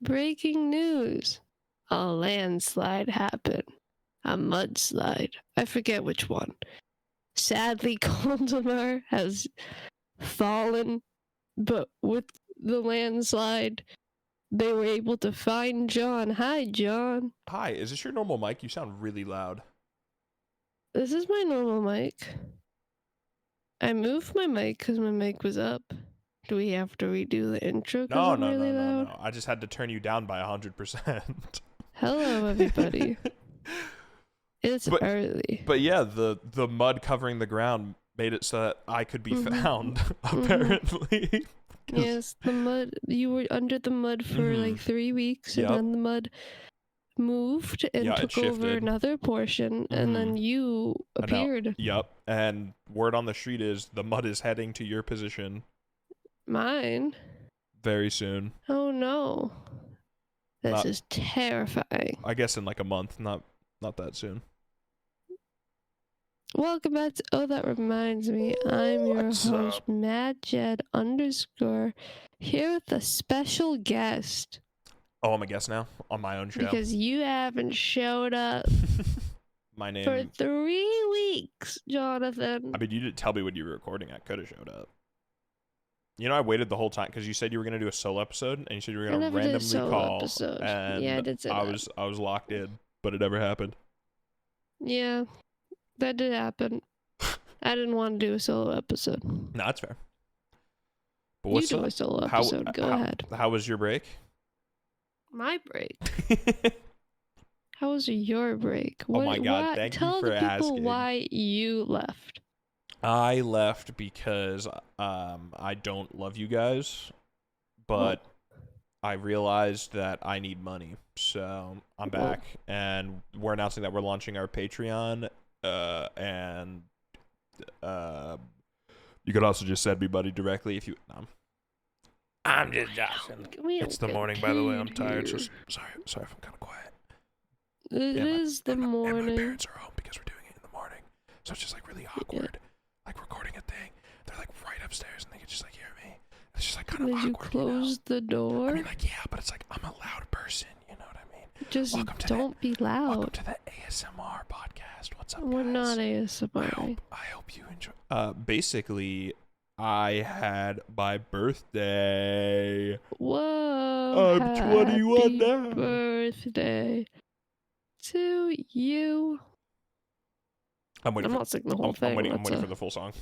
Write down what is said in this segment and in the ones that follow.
Breaking news. A landslide happened. A mudslide. I forget which one. Sadly, Goldemar has fallen, but with the landslide, they were able to find John. Hi, John. Hi, is this your normal mic? You sound really loud. This is my normal mic. I moved my mic because my mic was up. Do we have to redo the intro because I'm really loud? No. I just had to turn you down by 100%. Hello, everybody. It's early. But yeah, the mud covering the ground made it so that I could be found, apparently. Yes, the mud. You were under the mud for like 3 weeks, and then the mud moved and took over another portion, and then you appeared. And word on the street is the mud is heading to your position. Mine? Very soon. Oh no. This is terrifying. I guess in like a month, not that soon. Welcome back to Oh That Reminds Me. I'm your host, MadJed _, here with a special guest. Oh, I'm a guest now on my own show. Because you haven't showed up my name for 3 weeks, Jonathan. I mean, you didn't tell me when you were recording. I could have showed up. You know, I waited the whole time because you said you were going to do a solo episode, and you said you were going to randomly call. Episode. And yeah, I did say that. I was locked in, but it never happened. Yeah, that did happen. I didn't want to do a solo episode. No, that's fair. But what's you do a solo episode. Go ahead. How was your break? My break? How was your break? Oh my God, thank you for asking. Tell the people why you left. I left because I don't love you guys, but I realized that I need money, so I'm back, and we're announcing that we're launching our Patreon, and you could also just send me money directly if you. I'm just joshing. It's the morning, by the way. I'm tired, so sorry if I'm kind of quiet. It is the morning. And my parents are home because we're doing it in the morning, so it's just like really awkward. Yeah. Like recording a thing, they're like right upstairs and they can just like hear me. It's just like kind of awkward. Did you close the door? I mean, like, yeah, but it's like I'm a loud person, you know what I mean? Just don't be loud. Welcome to the ASMR podcast. What's up, We're guys? not ASMR. I hope you enjoy. Basically, I had my birthday. Whoa! I'm 21 now. Birthday to you. I'm not singing the whole thing. I'm waiting for the full song.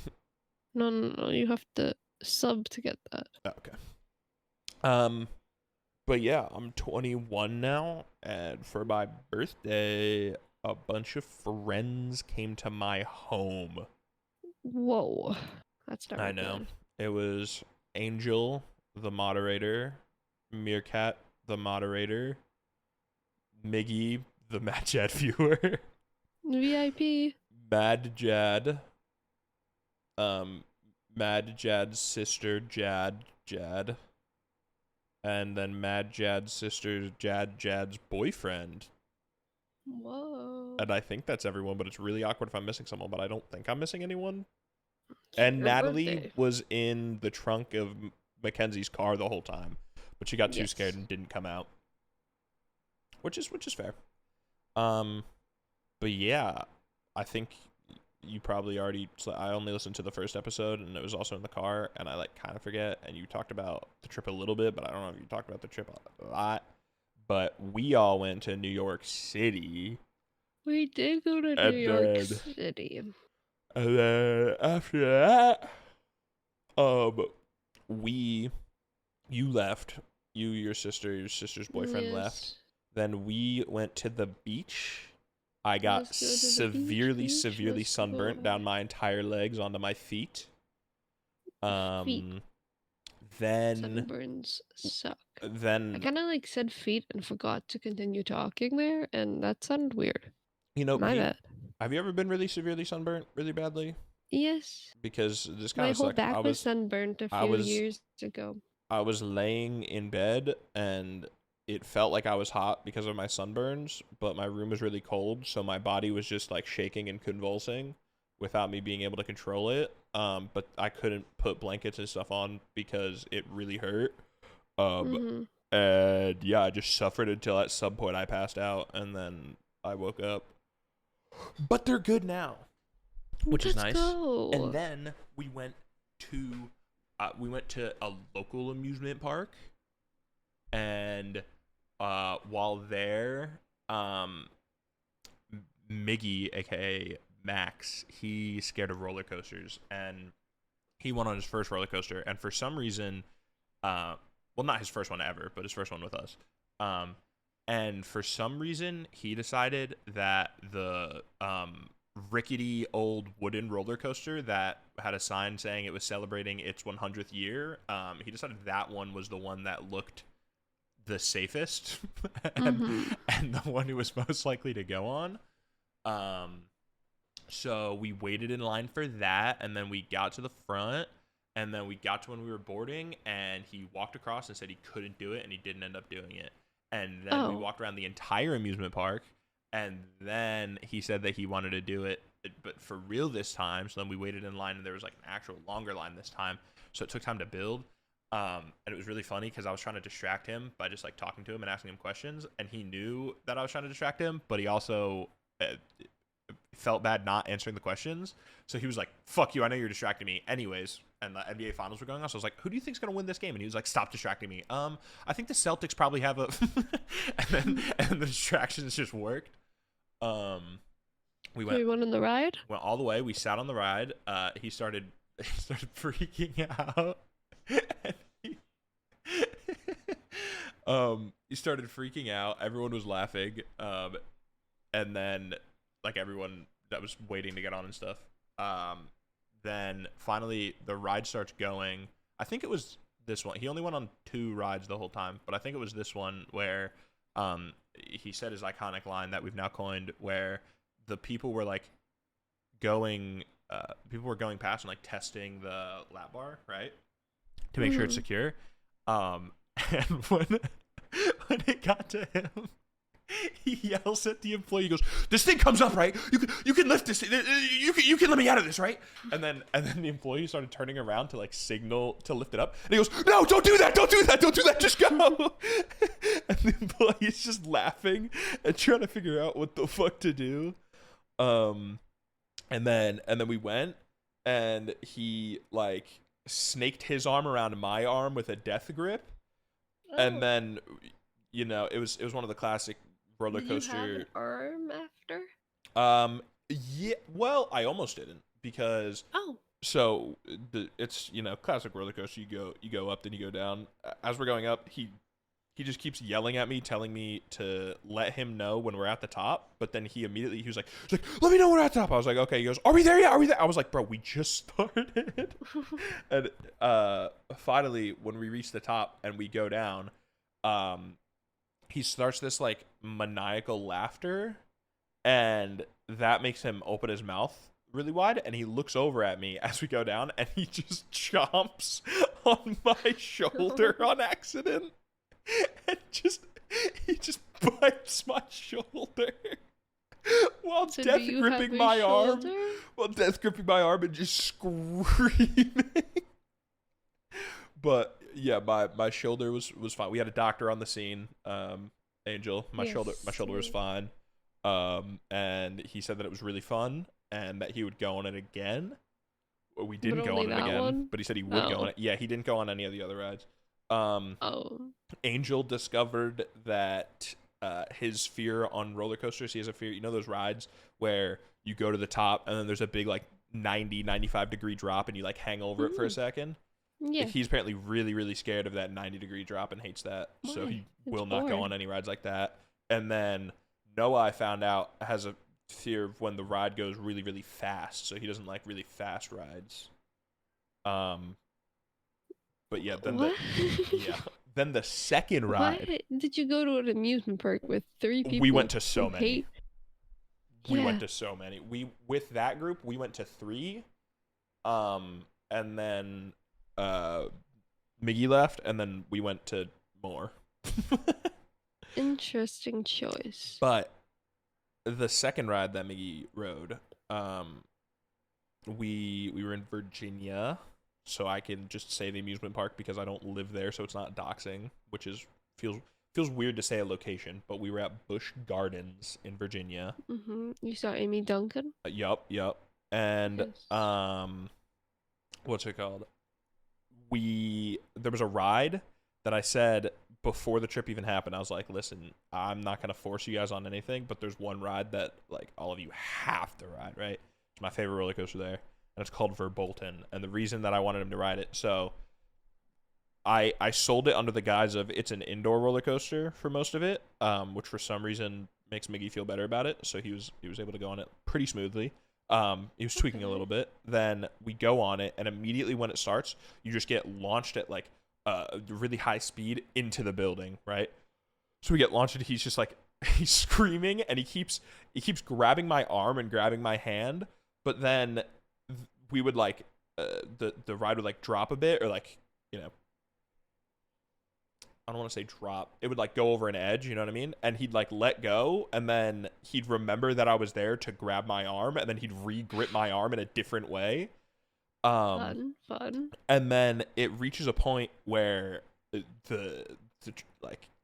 No. You have to sub to get that. Okay. But yeah, I'm 21 now, and for my birthday, a bunch of friends came to my home. Whoa. That's not I know. It was Angel, the moderator, Meerkat, the moderator, Miggy, the MadJed viewer, VIP, MadJed, MadJad's sister, Jad, and then MadJad's sister, Jad's boyfriend. Whoa. And I think that's everyone, but it's really awkward if I'm missing someone, but I don't think I'm missing anyone. And Natalie was in the trunk of Mackenzie's car the whole time, but she got too scared and didn't come out. Which is fair. But yeah, I think you probably already. I only listened to the first episode, and it was also in the car, and I like kind of forget. And you talked about the trip a little bit, but I don't know if you talked about the trip a lot. But we all went to New York City. We did go to New York City. And then after that, you left. Your sister's boyfriend left. Then we went to the beach. I got severely sunburnt down my entire legs onto my feet. Then sunburns suck. Then I kind of like said feet and forgot to continue talking there, and that sounded weird. You know, my bad. Have you ever been really severely sunburnt, really badly? Yes. Because this kind of sucked. My whole back was sunburnt a few years ago. I was laying in bed and it felt like I was hot because of my sunburns, but my room was really cold, so my body was just like shaking and convulsing without me being able to control it. But I couldn't put blankets and stuff on because it really hurt. And yeah, I just suffered until at some point I passed out, and then I woke up. But they're good now, which is nice. Go. And then we went to a local amusement park, and while there, Miggy, aka Max, he's scared of roller coasters, and he went on his first roller coaster, and for some reason, well, not his first one ever, but his first one with us. And for some reason, he decided that the rickety old wooden roller coaster that had a sign saying it was celebrating its 100th year, he decided that one was the one that looked the safest and the one who was most likely to go on. So we waited in line for that, and then we got to the front, and then we got to when we were boarding, and he walked across and said he couldn't do it, and he didn't end up doing it. And then we walked around the entire amusement park, and then he said that he wanted to do it, but for real this time. So then we waited in line, and there was like an actual longer line this time, so it took time to build. And it was really funny because I was trying to distract him by just like talking to him and asking him questions, and he knew that I was trying to distract him, but he also felt bad not answering the questions. So he was like, "Fuck you, I know you're distracting me." Anyways, and the NBA finals were going on, so I was like, "Who do you think's gonna win this game?" And he was like, "Stop distracting me." I think the Celtics probably have a and the distractions just worked. We went on the ride? Went all the way. We sat on the ride. He started freaking out. And he started freaking out. Everyone was laughing. And then like everyone that was waiting to get on and stuff. Then finally the ride starts going. I think it was this one. He only went on 2 rides the whole time, but I think it was this one where he said his iconic line that we've now coined, where the people were like going past and like testing the lap bar, right? To make sure it's secure. And when it got to him, he yells at the employee. He goes, "This thing comes up, right? You can lift this. You can let me out of this, right?" And then the employee started turning around to like signal to lift it up. And he goes, "No, don't do that. Don't do that. Don't do that. Just go." And the employee's just laughing and trying to figure out what the fuck to do. And then we went, and he like snaked his arm around my arm with a death grip. And then, you know, it was one of the classic roller coaster. Did you have an arm after? Yeah, well, I almost didn't, because so it's, you know, classic roller coaster. You go up, then you go down. As we're going up, he just keeps yelling at me, telling me to let him know when we're at the top. But then he was like, "Let me know when we're at the top." I was like, "Okay." He goes, "Are we there yet? Are we there?" I was like, "Bro, we just started." And finally, when we reach the top and we go down, he starts this like maniacal laughter, and that makes him open his mouth really wide, and he looks over at me as we go down, and he just chomps on my shoulder on accident. And he just bites my shoulder while death gripping my arm. While death gripping my arm and just screaming. But yeah, my shoulder was fine. We had a doctor on the scene. Angel, my shoulder was fine. And he said that it was really fun and that he would go on it again. We didn't go on it again, but he said he would go on it. Yeah, he didn't go on any of the other rides. Angel discovered that his fear on roller coasters, he has a fear, you know those rides where you go to the top and then there's a big like 95 degree drop and you like hang over it for a second? Yeah. He's apparently really, really scared of that 90-degree drop and hates that. Why? So he will not go on any rides like that. And then Noah, I found out, has a fear of when the ride goes really, really fast. So he doesn't like really fast rides. But yeah, then the second ride. Why did you go to an amusement park with 3 people? We went to so many. We went to so many. With that group, we went to 3. And then Miggy left, and then we went to more. Interesting choice. But the second ride that Miggy rode, we were in Virginia. So I can just say the amusement park because I don't live there, so it's not doxing, which is feels weird to say a location, but we were at Busch Gardens in Virginia. You saw Amy Duncan? Yup. And Yes. what's it called? There was a ride that I said before the trip even happened. I was like, listen, I'm not gonna force you guys on anything, but there's one ride that like all of you have to ride, right? It's my favorite roller coaster there, and it's called Verbolten. And the reason that I wanted him to ride it, so I sold it under the guise of it's an indoor roller coaster for most of it, which for some reason makes Miggy feel better about it. So he was able to go on it pretty smoothly. He was tweaking a little bit. Then we go on it, and immediately when it starts, you just get launched at like really high speed into the building, right? So we get launched, and he's just like he's screaming, and he keeps grabbing my arm and grabbing my hand, but then we would like the ride would like drop a bit or like you know I don't want to say drop. It would like go over an edge, you know what I mean? And he'd like let go, and then he'd remember that I was there to grab my arm, and then he'd re-grip my arm in a different way. Fun. And then it reaches a point where the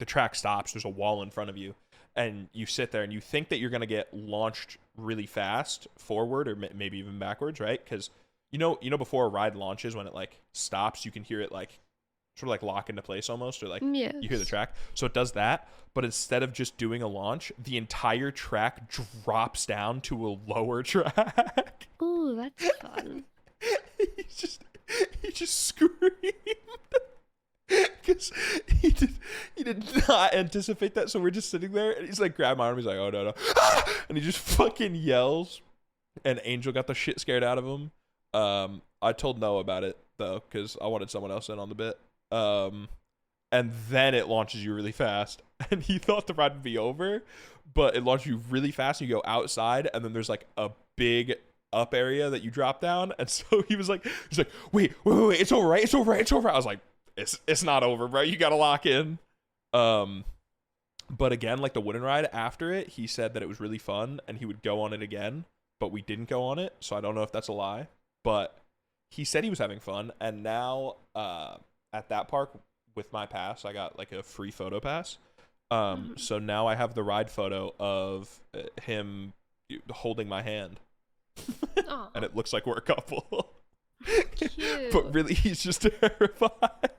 track stops. There's a wall in front of you, and you sit there and you think that you're gonna get launched really fast forward or maybe even backwards, right? Because you know before a ride launches, when it like stops, you can hear it like sort of like lock into place almost, or like Yes. you hear the track. So it does that, but instead of just doing a launch, the entire track drops down to a lower track. Ooh, that's fun. he just screamed because he did not anticipate that. So we're just sitting there, and he's like, grab my arm. He's like, oh no, and he just fucking yells. And Angel got the shit scared out of him. I told Noah about it though, because I wanted someone else in on the bit. And then it launches you really fast, and he thought the ride would be over, but it launches you really fast. And you go outside, and then there's like a big up area that you drop down, and so he's like, wait, it's over, right? It's over. I was like, it's not over, bro. You gotta lock in. But again, like the wooden ride after it, he said that it was really fun, and he would go on it again, but we didn't go on it, so I don't know if that's a lie. But he said he was having fun, and now at that park with my pass, I got like a free photo pass. So now I have the ride photo of him holding my hand. And it looks like we're a couple. Cute. But really, he's just terrified.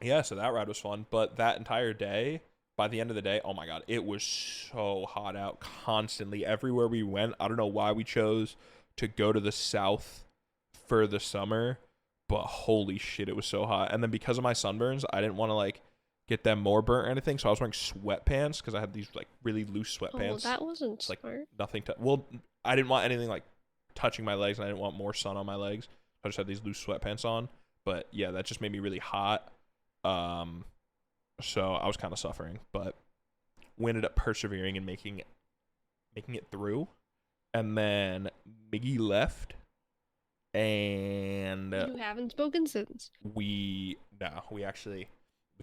Yeah, so that ride was fun. But that entire day, by the end of the day, oh my god, it was so hot out constantly. Everywhere we went, I don't know why we chose to go to the south for the summer, but holy shit, it was so hot. And then because of my sunburns, I didn't want to like get them more burnt or anything, so I was wearing sweatpants because I had these like really loose sweatpants. Oh, that wasn't like smart. nothing to well, I didn't want anything like touching my legs, and I didn't want more sun on my legs. I just had these loose sweatpants on. But yeah, that just made me really hot. So I was kind of suffering, but we ended up persevering and making it through. And then Miggy left, and You haven't spoken since. we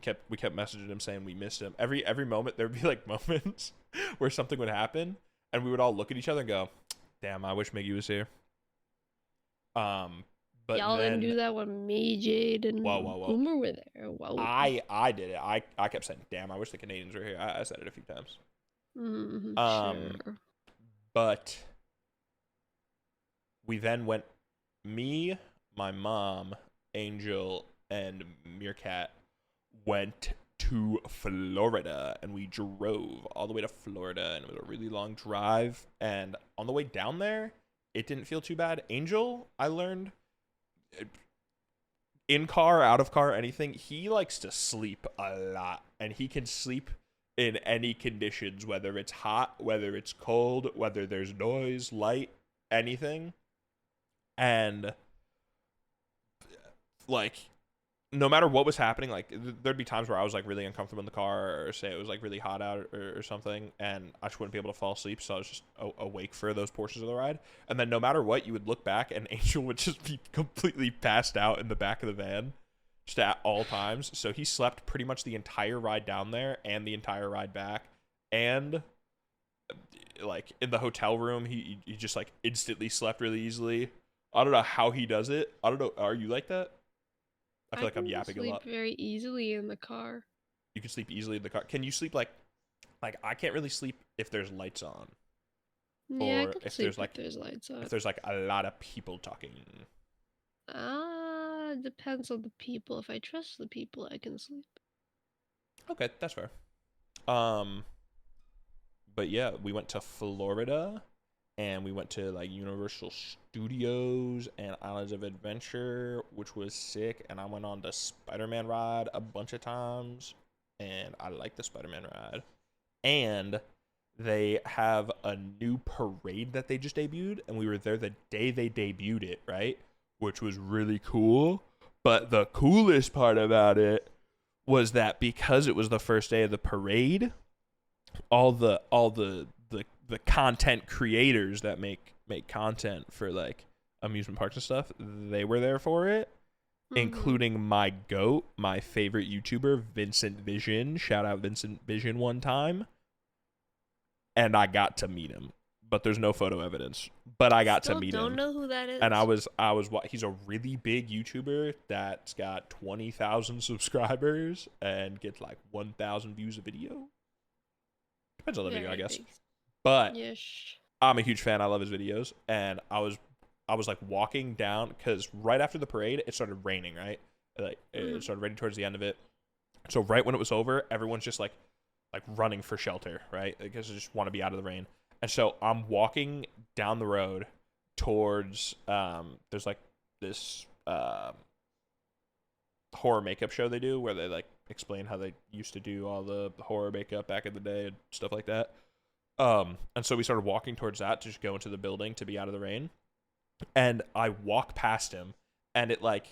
kept messaging him saying we missed him. Every moment there'd be like moments where something would happen, and we would all look at each other and go, "Damn, I wish Miggy was here." But y'all then, didn't do that when me, Jade, and whoa. Boomer were there. Whoa. I did it. I kept saying, "Damn, I wish the Canadians were here." I said it a few times. Sure. But we then went. Me, my mom, Angel, and Meerkat went to Florida, and we drove all the way to Florida, and it was a really long drive. And on the way down there, it didn't feel too bad. Angel, I learned, in car, out of car, anything, he likes to sleep a lot, and he can sleep in any conditions, whether it's hot, whether it's cold, whether there's noise, light, anything. And like no matter what was happening, like there'd be times where I was like really uncomfortable in the car, or say it was like really hot out or something, and I just wouldn't be able to fall asleep, so I was just awake for those portions of the ride. And then no matter what, you would look back and Angel would just be completely passed out in the back of the van just at all times. So he slept pretty much the entire ride down there and the entire ride back, and like in the hotel room he just like instantly slept really easily. I don't know how he does it. I don't know. Are you like that? I feel like I'm yapping a lot. I can sleep very easily in the car. You can sleep easily in the car. Can you sleep like I can't really sleep if there's lights on. Yeah, Or I can if sleep there's like if there's lights on. if there's like a lot of people talking. Depends on the people. If I trust the people, I can sleep. Okay, that's fair. But yeah, we went to Florida and we went to like Universal Studios and Islands of Adventure, which was sick. And I went on the Spider-Man ride a bunch of times, and I like the Spider-Man ride. And they have a new parade that they just debuted, and we were there the day they debuted it, right? Which was really cool. But the coolest part about it was that because it was the first day of the parade, all the content creators that make content for like amusement parks and stuff, they were there for it, including my goat, my favorite YouTuber, Vincent Vision. Shout out Vincent Vision one time. And I got to meet him, but there's no photo evidence. But I got to meet him. Don't know who that is. And he's a really big YouTuber that's got 20,000 subscribers and gets like 1,000 views a video. Depends on the video, I guess. But I'm a huge fan. I love his videos. And I was like walking down because right after the parade, it started raining, right? Like it started raining towards the end of it. So right when it was over, everyone's just like running for shelter, right? Because I just want to be out of the rain. And so I'm walking down the road towards there's like this horror makeup show they do where they like explain how they used to do all the horror makeup back in the day and stuff like that. And so we started walking towards that to just go into the building to be out of the rain. And I walk past him, and it like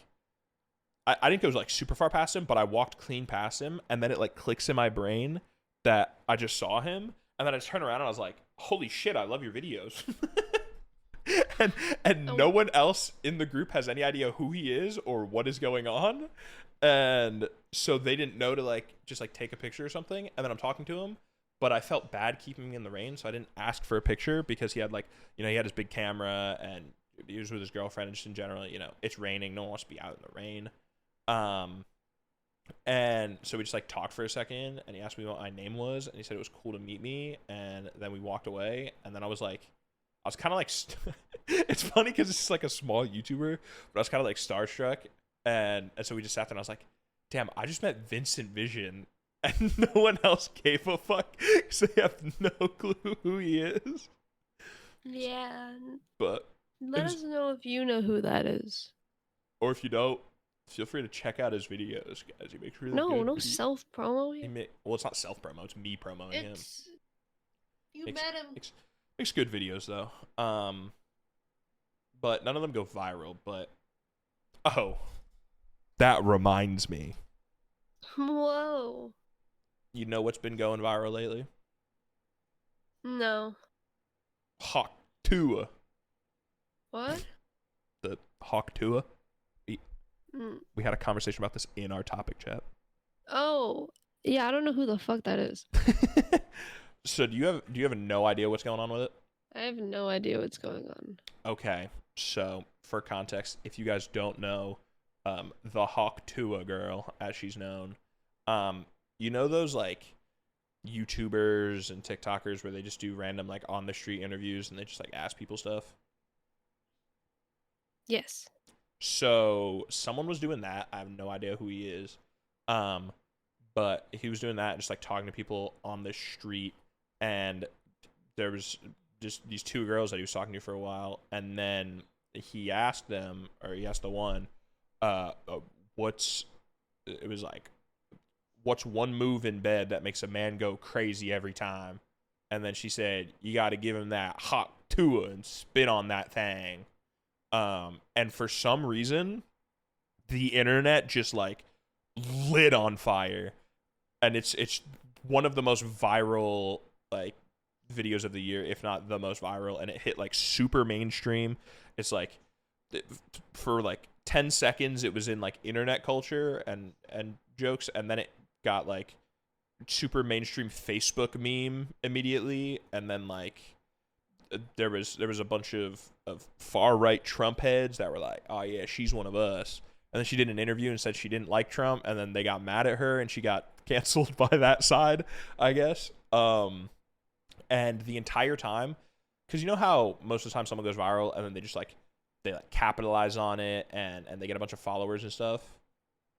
I didn't go like super far past him, but I walked clean past him, and then it like clicks in my brain that I just saw him, and then I just turned around and I was like, holy shit, I love your videos. and no one else in the group has any idea who he is or what is going on. And so they didn't know to like just like take a picture or something. And then I'm talking to him, but I felt bad keeping him in the rain, so I didn't ask for a picture because he had like, he had his big camera and he was with his girlfriend, and just in general, it's raining. No one wants to be out in the rain. And so we just like talked for a second, and he asked me what my name was, and he said it was cool to meet me, and then we walked away. And then I was kind of like it's funny because it's just like a small YouTuber, but I was kind of like starstruck, and so we just sat there, and I was like, damn, I just met Vincent Vision, and no one else gave a fuck because they have no clue who he is. Yeah, but let us know if you know who that is, or if you don't, feel free to check out his videos, guys. He makes really good videos. Self promo. Well, it's not self promo. It's me promoting him. You met him. Makes good videos though. But none of them go viral. But that reminds me. Whoa. You know what's been going viral lately? No. Hawk Tua. What? The Hawk Tua. We had a conversation about this in our topic chat. Oh, yeah, I don't know who the fuck that is. So do you have no idea what's going on with it? I have no idea what's going on. Okay, so for context, if you guys don't know, the Hawk Tua girl, as she's known, those like YouTubers and TikTokers where they just do random like on the street interviews and they just like ask people stuff? Yes. So someone was doing that. I have no idea who he is. But he was doing that, just like talking to people on the street, and there was just these two girls that he was talking to for a while, and then he asked the one, what's one move in bed that makes a man go crazy every time? And then she said, you got to give him that Hawk Tua and spit on that thing. And for some reason, the internet just like lit on fire, and it's one of the most viral like videos of the year, if not the most viral, and it hit like super mainstream. It's like for like 10 seconds it was in like internet culture and jokes, and then it got like super mainstream Facebook meme immediately, and then like there was a bunch of far right Trump heads that were like, oh yeah, she's one of us, And then she did an interview and said she didn't like Trump, and then they got mad at her and she got canceled by that side, I guess. And the entire time, because you know how most of the time someone goes viral and then they just they capitalize on it and they get a bunch of followers and stuff.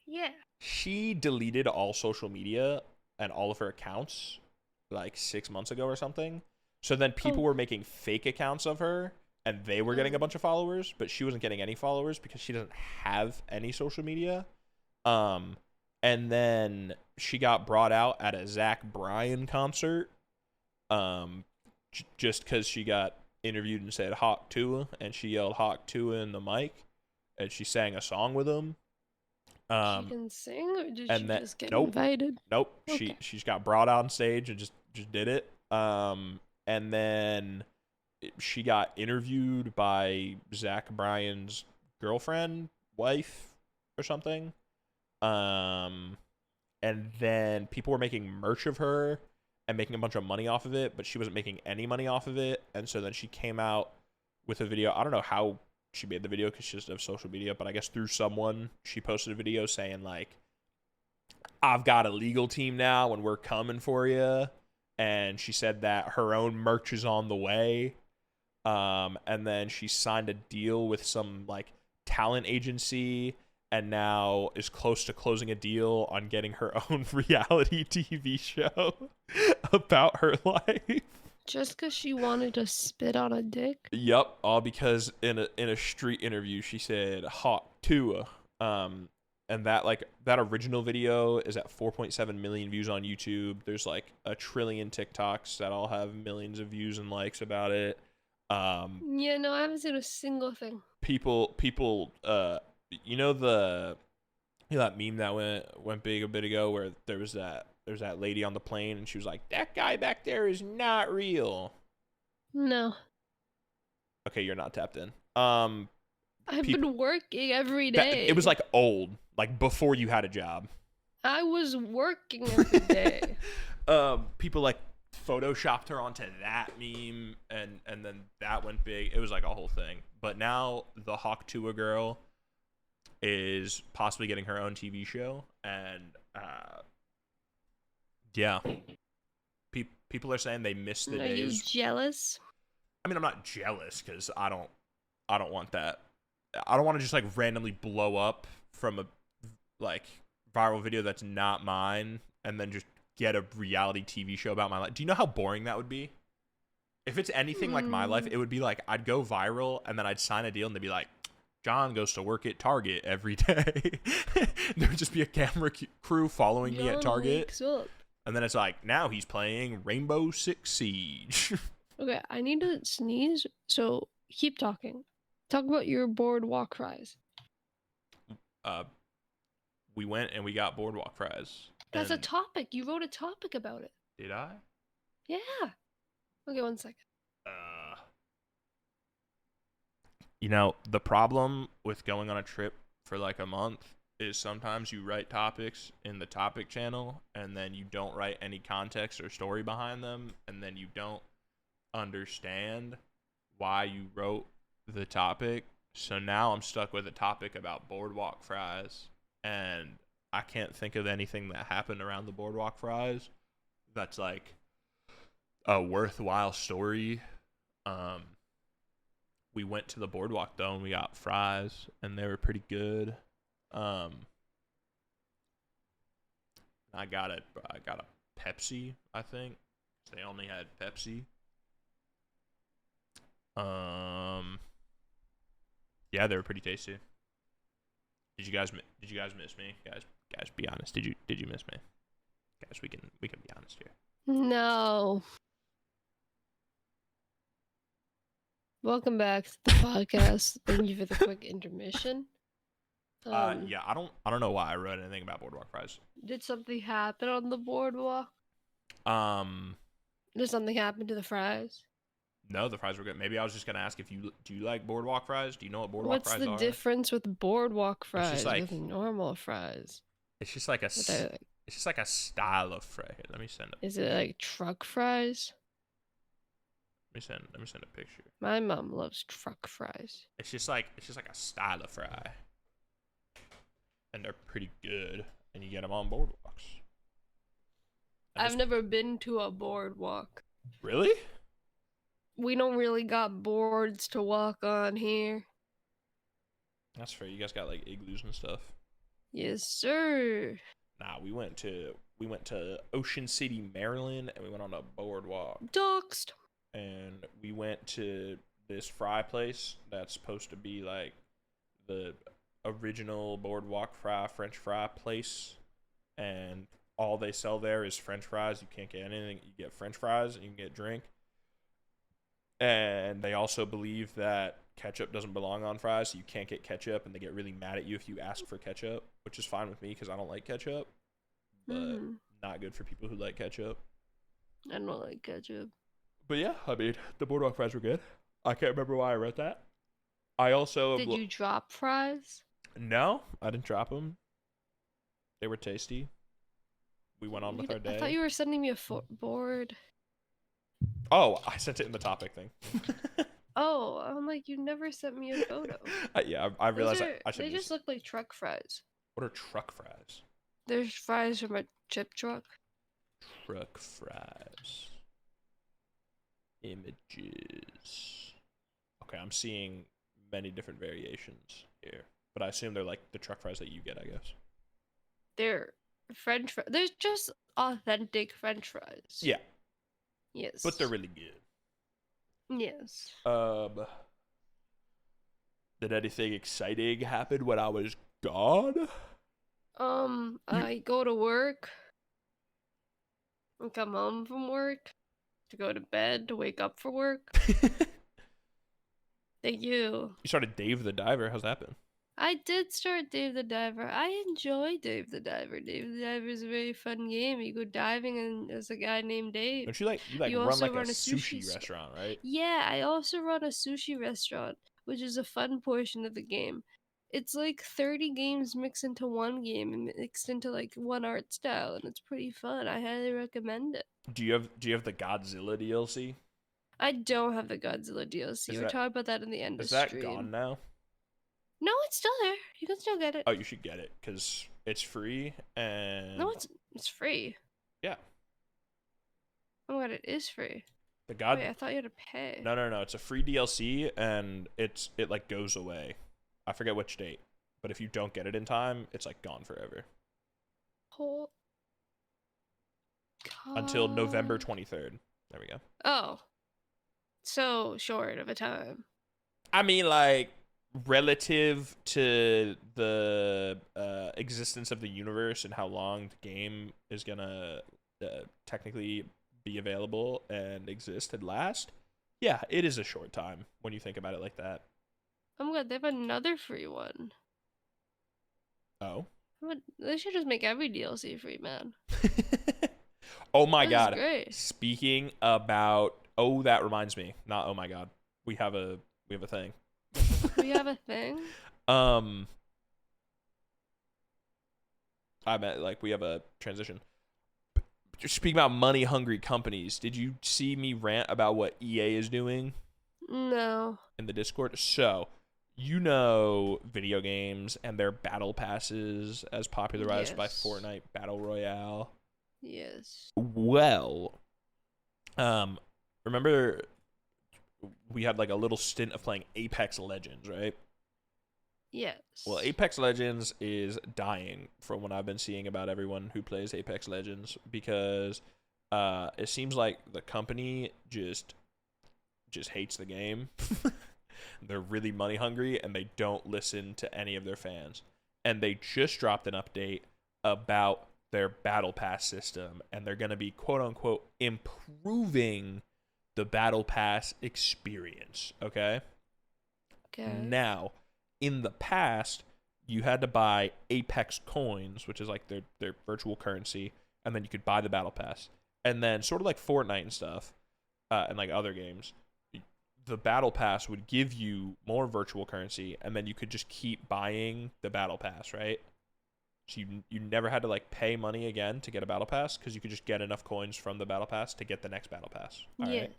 Yeah. She deleted all social media and all of her accounts like 6 months ago or something. So then people were making fake accounts of her and they were getting a bunch of followers, but she wasn't getting any followers because she doesn't have any social media. And then she got brought out at a Zach Bryan concert, just because she got interviewed and said Hawk Tua, and she yelled Hawk Tua in the mic, and she sang a song with him. She can sing, or did she just get nope, invited? Nope. Okay. She's got brought on stage and just did it. And then she got interviewed by Zach Bryan's girlfriend, wife, or something. And then people were making merch of her and making a bunch of money off of it, but she wasn't making any money off of it. And so then she came out with a video. I don't know how she made the video because she doesn't have social media, but I guess through someone, she posted a video saying, like, I've got a legal team now and we're coming for you. And she said that her own merch is on the way. And then she signed a deal with some, like, talent agency and now is close to closing a deal on getting her own reality TV show about her life. Just because she wanted to spit on a dick? Yep, all because in a street interview she said Hawk Tua. And that original video is at 4.7 million views on YouTube. There's like a trillion TikToks that all have millions of views and likes about it. Yeah, no, I haven't seen a single thing. People you know that meme that went big a bit ago where there's that lady on the plane and she was like, that guy back there is not real. No. Okay, you're not tapped in. I've been working every day. It was like old, like before you had a job. I was working every day. People like photoshopped her onto that meme and then that went big. It was like a whole thing. But now the Hawk Tua girl is possibly getting her own TV show, and yeah, people are saying they miss the days. Are you jealous? I mean, I'm not jealous because I don't want that. I don't want to just like randomly blow up from a like viral video that's not mine and then just get a reality TV show about my life. Do you know how boring that would be? If it's anything like my life, it would be like I'd go viral and then I'd sign a deal and they'd be like, John goes to work at Target every day. There would just be a camera crew following me at Target. And then it's like, now he's playing Rainbow Six Siege. Okay, I need to sneeze, so keep talking. Talk about your boardwalk fries. We went and we got boardwalk fries. That's a topic. You wrote a topic about it. Did I? Yeah. Okay, 1 second. You know, the problem with going on a trip for like a month is sometimes you write topics in the topic channel and then you don't write any context or story behind them, and then you don't understand why you wrote the topic. So now I'm stuck with a topic about boardwalk fries, and I can't think of anything that happened around the boardwalk fries that's like a worthwhile story. We went to the boardwalk though and we got fries and they were pretty good. I got a Pepsi, I think. They only had Pepsi. Yeah, they were pretty tasty. Did you guys miss me? Guys, be honest. Did you miss me? Guys, we can be honest here. No. Welcome back to the podcast. Thank you for the quick intermission. Yeah, I don't know why I wrote anything about boardwalk fries. Did something happen on the boardwalk? Did something happen to the fries? No, the fries were good. Maybe I was just gonna ask if do you like boardwalk fries? Do you know what boardwalk fries are? What's the difference with boardwalk fries like, with normal fries? It's just like a style of fry. Here, let me send it. Is it like truck fries? Let me send a picture. My mom loves truck fries. It's just like a style of fry. and they're pretty good, and you get them on boardwalks. I've never been to a boardwalk. Really? We don't really got boards to walk on here. That's fair. You guys got like igloos and stuff. Yes, sir. Nah, we went to Ocean City, Maryland, and we went on a boardwalk. Doxed. And we went to this fry place that's supposed to be like the original boardwalk French fry place, and all they sell there is French fries. You can't get anything. You get French fries and you can get drink. And they also believe that ketchup doesn't belong on fries, so you can't get ketchup, and they get really mad at you if you ask for ketchup, which is fine with me because I don't like ketchup, but not good for people who like ketchup. I don't like ketchup. But yeah, I mean, the boardwalk fries were good. I can't remember why I read that. I also... Did you drop fries? No, I didn't drop them. They were tasty. We went on with our day. I thought you were sending me a board. Oh, I sent it in the topic thing. Oh, I'm like, you never sent me a photo. Yeah, I realized I should. They just look like truck fries. What are truck fries? There's fries from a chip truck. Truck fries. Images. Okay, I'm seeing many different variations here, but I assume they're like the truck fries that you get, I guess. They're French fries. There's just authentic French fries. Yeah. Yes. But they're really good. Yes. Did anything exciting happen when I was gone? I go to work and come home from work to go to bed to wake up for work. Thank you. You started Dave the Diver. How's that been? I did start Dave the Diver. I enjoy Dave the Diver. Dave the Diver is a very fun game. You go diving and there's a guy named Dave. Don't you run like a sushi restaurant, right? Yeah, I also run a sushi restaurant, which is a fun portion of the game. It's like 30 games mixed into one game and mixed into like one art style, and it's pretty fun. I highly recommend it. Do you have the Godzilla DLC? I don't have the Godzilla DLC. We're talking about that in the end of stream. Is that gone now? No, it's still there. You can still get it. Oh, you should get it because it's free and... No, it's free. Yeah. Oh my god, it is free. Wait, I thought you had to pay. No. It's a free DLC and it like goes away. I forget which date, but if you don't get it in time, it's like gone forever. Until November 23rd. There we go. Oh. So short of a time. I mean, like, relative to the existence of the universe and how long the game is gonna technically be available and exist and last, yeah, it is a short time when you think about it like that. Oh my god, they have another free one. Oh? They should just make every DLC free, man. Oh my god. Great. Speaking about... Oh, that reminds me. Not oh my god. We have a thing. We have a thing? I meant like we have a transition. Speaking about money-hungry companies, did you see me rant about what EA is doing? No. In the Discord? So, you know video games and their battle passes as popularized by Fortnite Battle Royale? Yes. Well, remember we had like a little stint of playing Apex Legends, right? Yes. Well, Apex Legends is dying from what I've been seeing about everyone who plays Apex Legends because it seems like the company just hates the game. They're really money hungry and they don't listen to any of their fans. And they just dropped an update about their battle pass system, and they're going to be quote unquote improving the battle pass experience. Okay. Now, in the past, you had to buy Apex coins, which is like their virtual currency, and then you could buy the battle pass. And then sort of like Fortnite and stuff, and like other games, the battle pass would give you more virtual currency, and then you could just keep buying the battle pass, right? So you never had to like pay money again to get a battle pass because you could just get enough coins from the battle pass to get the next battle pass. All right?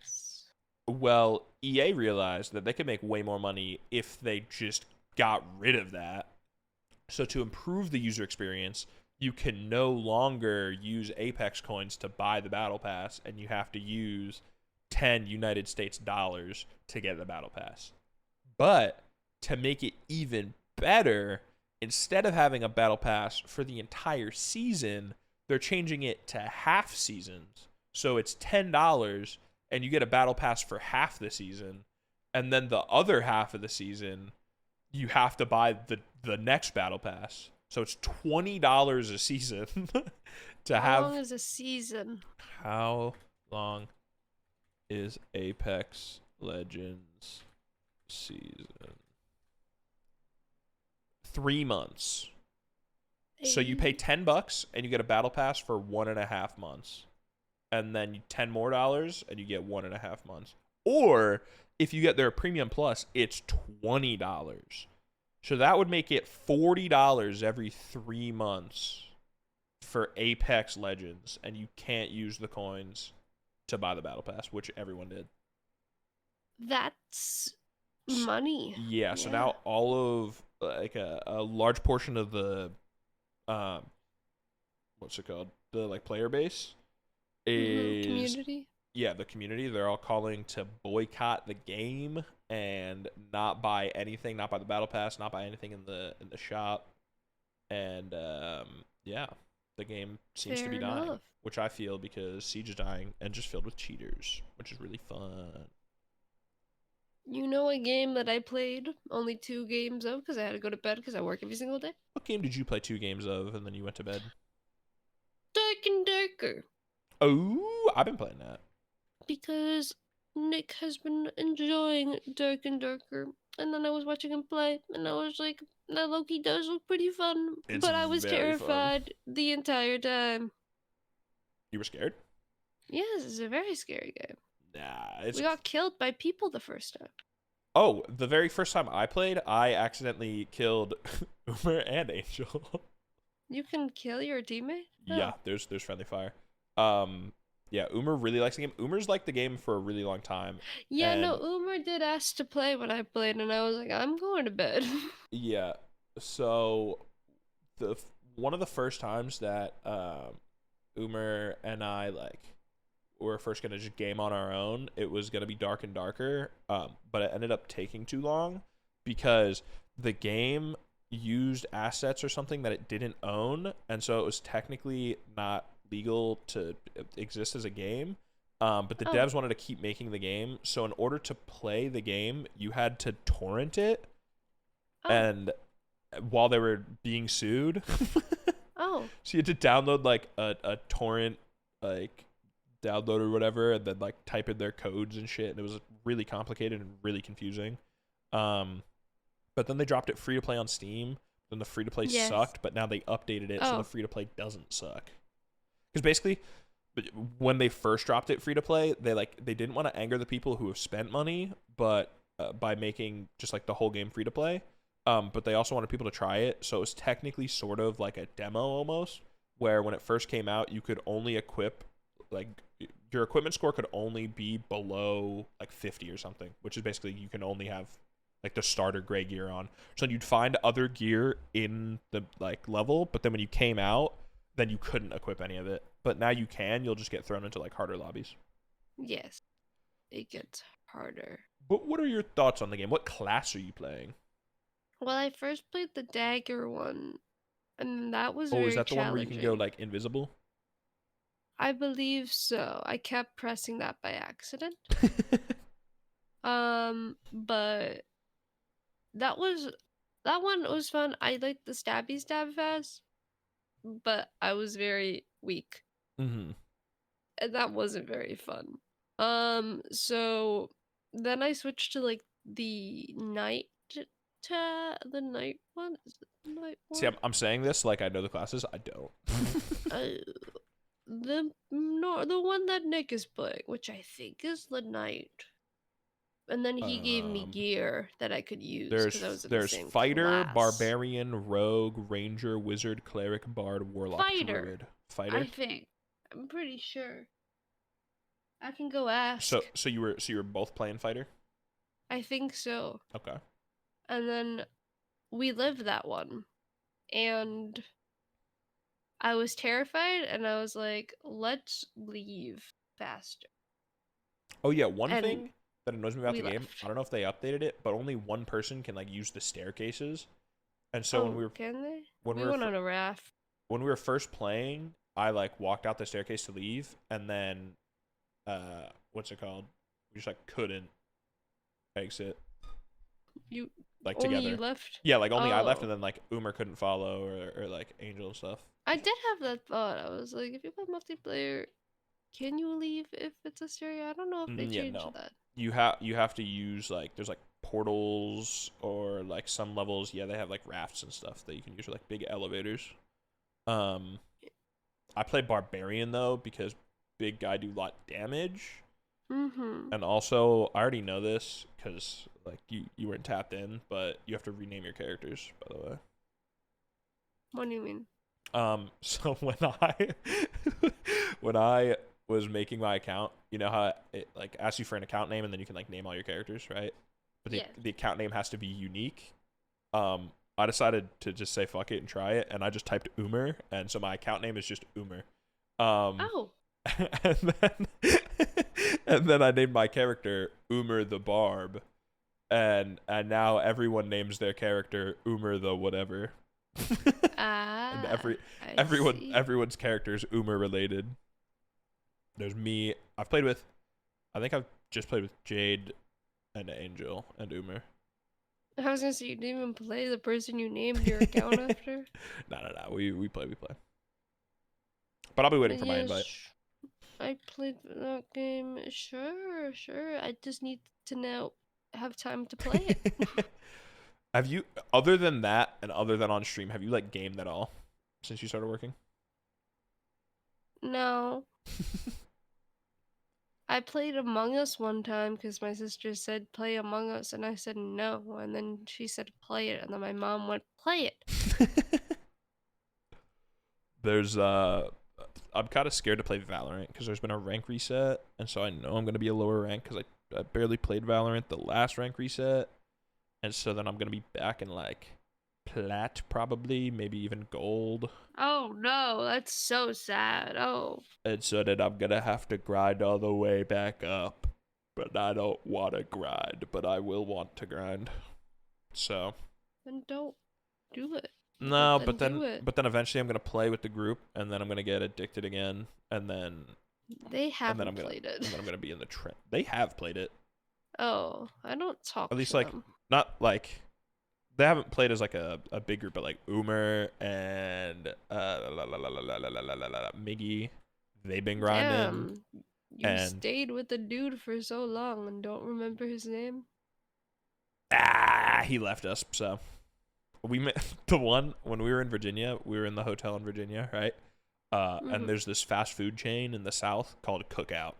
Well, EA realized that they could make way more money if they just got rid of that So to improve the user experience, you can no longer use Apex coins to buy the battle pass, and you have to use 10 United States dollars to get the battle pass. But to make it even better, instead of having a battle pass for the entire season, they're changing it to half seasons. So it's $10 and you get a battle pass for half the season. And then the other half of the season, you have to buy the next battle pass. So it's $20 a season to have. How long is a season? How long is Apex Legends season? 3 months. So you pay $10 and you get a battle pass for 1.5 months. And then $10 more and you get 1.5 months. Or if you get their premium plus, it's $20. So that would make it $40 every 3 months for Apex Legends, and you can't use the coins to buy the battle pass, which everyone did. That's money. Yeah, so now all of like a large portion of the what's it called? The like player base is community. Yeah, the community, they're all calling to boycott the game and not buy anything, not buy the battle pass, not buy anything in the shop. And yeah, the game seems to be dying, which I feel because Siege is dying and just filled with cheaters, which is really fun. You know a game that I played only 2 games of because I had to go to bed because I work every single day? What game did you play 2 games of and then you went to bed? Dark and Darker. Oh, I've been playing that. Because Nick has been enjoying Dark and Darker. And then I was watching him play, and I was like, that Loki does look pretty fun. But I was terrified the entire time. You were scared? Yes, it's a very scary game. Nah, we got killed by people the first time. Oh, the very first time I played, I accidentally killed Umer and Angel. You can kill your teammate? Oh. Yeah, there's friendly fire. Yeah, Umer really likes the game. Umer's liked the game for a really long time. Yeah, no, Umer did ask to play when I played, and I was like, I'm going to bed. Yeah, so one of the first times that Umer and I were first gonna just game on our own, it was gonna be Dark and Darker, but it ended up taking too long because the game used assets or something that it didn't own, and so it was technically not legal to exist as a game, but the devs wanted to keep making the game, so in order to play the game you had to torrent it, and while they were being sued so you had to download like a torrent like download or whatever, and then like type in their codes and shit, and it was really complicated and really confusing. But then they dropped it free to play on Steam. Then the free to play sucked, but now they updated it so the free to play doesn't suck. Because basically, when they first dropped it free to play, they didn't want to anger the people who have spent money, but by making just like the whole game free to play. But they also wanted people to try it, so it was technically sort of like a demo almost, where when it first came out, you could only equip like your equipment score could only be below like 50 or something, which is basically you can only have like the starter gray gear on. So you'd find other gear in the like level, but then when you came out, then you couldn't equip any of it. But now you can. You'll just get thrown into like harder lobbies. Yes, it gets harder. But what are your thoughts on the game? What class are you playing? Well, I first played the dagger one, and that was very challenging. Oh, is that the one where you can go like invisible? I believe so. I kept pressing that by accident. But that one was fun. I liked the stabby stab fast, but I was very weak. Mm-hmm. And that wasn't very fun. So then I switched to like the night one. Is it the night one? See, I'm saying this like I know the classes. I don't. The one that Nick is playing, which I think is the night. And then he gave me gear that I could use. There's fighter, class. Barbarian, rogue, ranger, wizard, cleric, bard, warlock, druid. Fighter. I think. I'm pretty sure. I can go ask. So you were both playing fighter? I think so. Okay. And then we lived that one. and I was terrified, and I was like, let's leave faster. Oh yeah, one And thing that annoys me about we the game, left. I don't know if they updated it, but only one person can like use the staircases. And so Oh, can they? when we We were went on a raft. when we were first playing, I like walked out the staircase to leave, and then what's it called? We just like couldn't exit You like only together. you left? Yeah, like only I left, and Oh. then like Umer couldn't follow or like Angel and stuff. I did have that thought. I was like, if you play multiplayer, can you leave if it's a stereo? I don't know if they Yeah, changed no. that. You have to use like there's like portals or like some levels. Yeah, they have like rafts and stuff that you can use or like big elevators. Um, I play Barbarian though because big guy do a lot damage. Mm-hmm. And also, I already know this because like you weren't tapped in, but you have to rename your characters, by the way. What do you mean? So when I was making my account, you know how it like asks you for an account name and then you can like name all your characters, right? But the account name has to be unique. I decided to just say fuck it and try it, and I just typed Umer, and so my account name is just Umer. Oh. And then and then I named my character Umer the Barb, and now everyone names their character Umer the whatever. And everyone's character is Umer related. There's me. I think I've just played with Jade and Angel and Umer. I was gonna say you didn't even play the person you named your account after. No. We play. But I'll be waiting for my invite. I played that game. Sure. I just need to now have time to play it. Have you, other than that and other than on stream, have you like gamed at all since you started working? No. I played Among Us one time because my sister said play Among Us, and I said no, and then she said play it, and then my mom went play it. There's I'm kind of scared to play Valorant because there's been a rank reset, and so I know I'm gonna be a lower rank because I barely played Valorant the last rank reset, and so then I'm gonna be back in like plat probably, maybe even gold. Oh no, that's so sad. Oh. And so then I'm gonna have to grind all the way back up, but I don't want to grind, but I will want to grind. So. Then don't do it. No, but then eventually I'm gonna play with the group, and then I'm gonna get addicted again, and then they haven't played it. And then I'm gonna be in the trend. They have played it. Oh, I don't talk. At least to like them. Not like they haven't played as like a big group, but like Umer and Miggy, they've been grinding. Damn, you stayed with the dude for so long and don't remember his name? He left us. So we met the one when we were in Virginia. We were in the hotel in Virginia, right? And there's this fast food chain in the South called Cookout,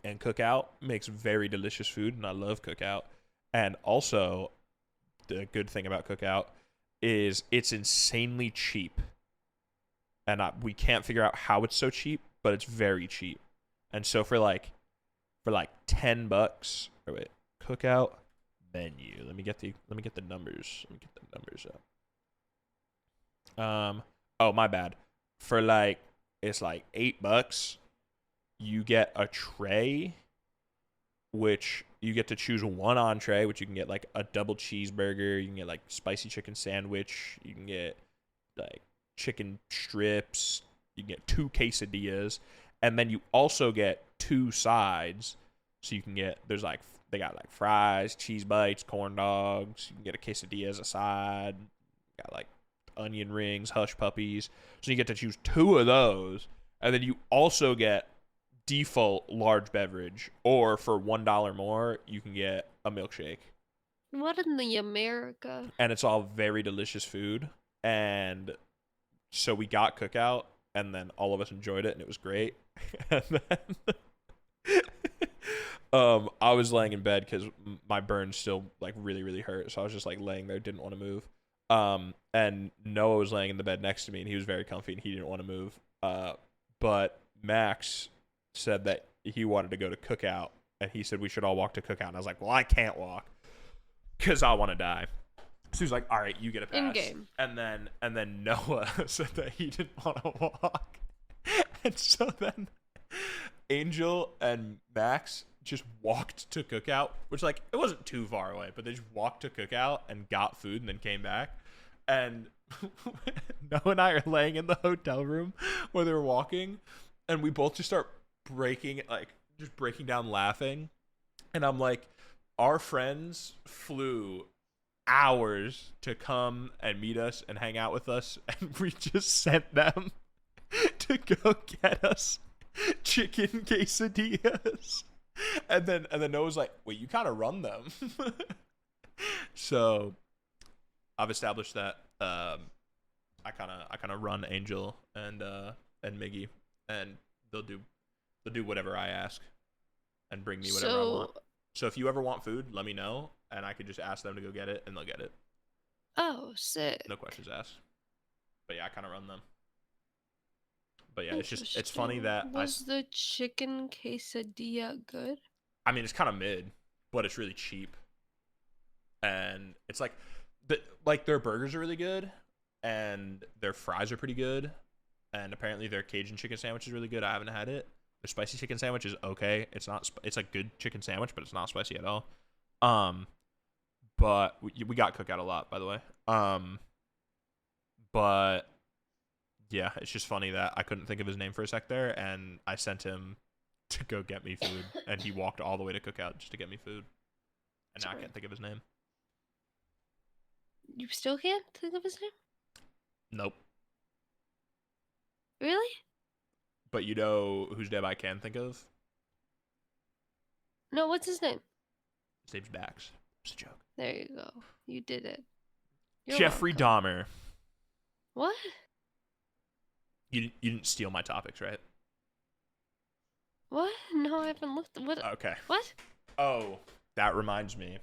and Cookout makes very delicious food, and I love Cookout. And also, the good thing about Cookout is it's insanely cheap, and we can't figure out how it's so cheap, but it's very cheap. And so for like $10, or wait, Cookout menu. Let me get the numbers. Let me get the numbers up. Oh, my bad. For like it's like $8, you get a tray, which you get to choose one entree, which you can get like a double cheeseburger, you can get like spicy chicken sandwich, you can get like chicken strips, you can get 2 quesadillas, and then you also get 2 sides. So you can get they got like fries, cheese bites, corn dogs, you can get a quesadilla as a side, got like onion rings, hush puppies. So you get to choose 2 of those, and then you also get default large beverage, or for $1 more you can get a milkshake. What in the America? And it's all very delicious food. And so we got Cookout, and then all of us enjoyed it, and it was great. And then I was laying in bed because my burn still like really, really hurt, so I was just like laying there, didn't want to move. And Noah was laying in the bed next to me, and he was very comfy, and he didn't want to move. But Max said that he wanted to go to Cookout, and he said we should all walk to Cookout, and I was like, well, I can't walk because I want to die. So he was like, all right, you get a pass. In game. And then Noah said that he didn't want to walk. And so then Angel and Max just walked to Cookout, which, like, it wasn't too far away, but they just walked to Cookout and got food and then came back. And Noah and I are laying in the hotel room where they were walking, and we both just start breaking down laughing. And I'm like, our friends flew hours to come and meet us and hang out with us, and we just sent them to go get us chicken quesadillas. And then Noah's like, wait, you kind of run them. So I've established that I kind of run Angel and Miggy, and they'll do whatever I ask and bring me whatever I want. So if you ever want food, let me know, and I could just ask them to go get it, and they'll get it. Oh, sick. No questions asked. But yeah, I kind of run them. But yeah, it's funny that was the chicken quesadilla good? I mean, it's kind of mid, but it's really cheap, and it's like their burgers are really good, and their fries are pretty good, and apparently their Cajun chicken sandwich is really good. I haven't had it. Their spicy chicken sandwich is okay. It's not. It's a good chicken sandwich, but it's not spicy at all. But we got Cookout a lot, by the way. But yeah, it's just funny that I couldn't think of his name for a sec there, and I sent him to go get me food, and he walked all the way to Cookout just to get me food, and now I can't think of his name. You still can't think of his name? Nope. Really? But you know whose name I can think of? No, what's his name? His name's Dax. It's a joke. There you go. You did it. You're Jeffrey welcome. Dahmer. What? You didn't steal my topics, right? What? No, I haven't looked. What? Okay. What? Oh, that reminds me.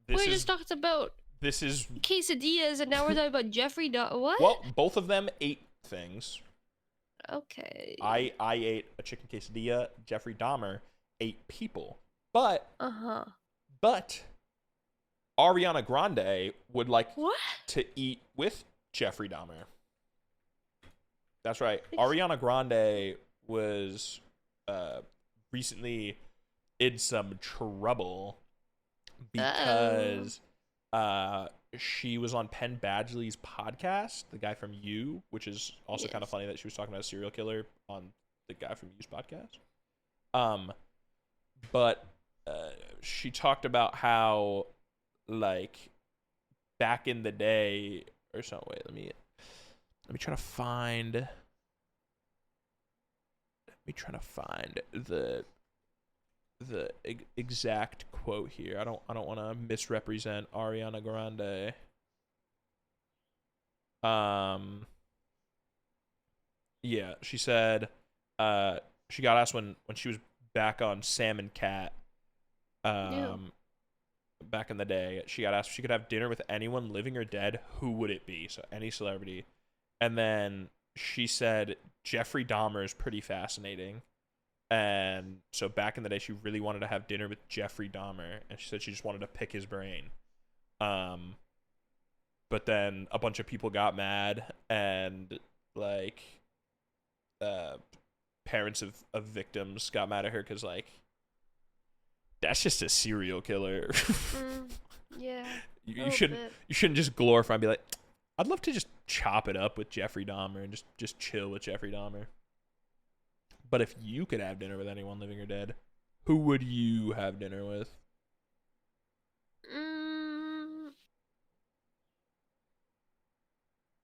We just talked about this is quesadillas, and now we're talking about Jeffrey Dahmer. What? Well, both of them ate things. Okay. I ate a chicken quesadilla. Jeffrey Dahmer ate people. But Ariana Grande would like to eat with Jeffrey Dahmer. That's right. Ariana Grande was recently in some trouble because she was on Penn Badgley's podcast, the guy from You, which is also kind of funny that she was talking about a serial killer on the guy from You's podcast. But she talked about how, like, back in the day or something. Wait, let me try to find. The exact quote here. I don't want to misrepresent Ariana Grande. Yeah, she said she got asked when she was back on Sam and Cat back in the day. She got asked if she could have dinner with anyone living or dead, who would it be? So any celebrity. And then she said Jeffrey Dahmer is pretty fascinating. And so back in the day, she really wanted to have dinner with Jeffrey Dahmer, and she said she just wanted to pick his brain. But then a bunch of people got mad, and like parents of victims got mad at her because, like, that's just a serial killer. Yeah. You shouldn't just glorify and be like, I'd love to just chop it up with Jeffrey Dahmer and just chill with Jeffrey Dahmer. But if you could have dinner with anyone living or dead, who would you have dinner with?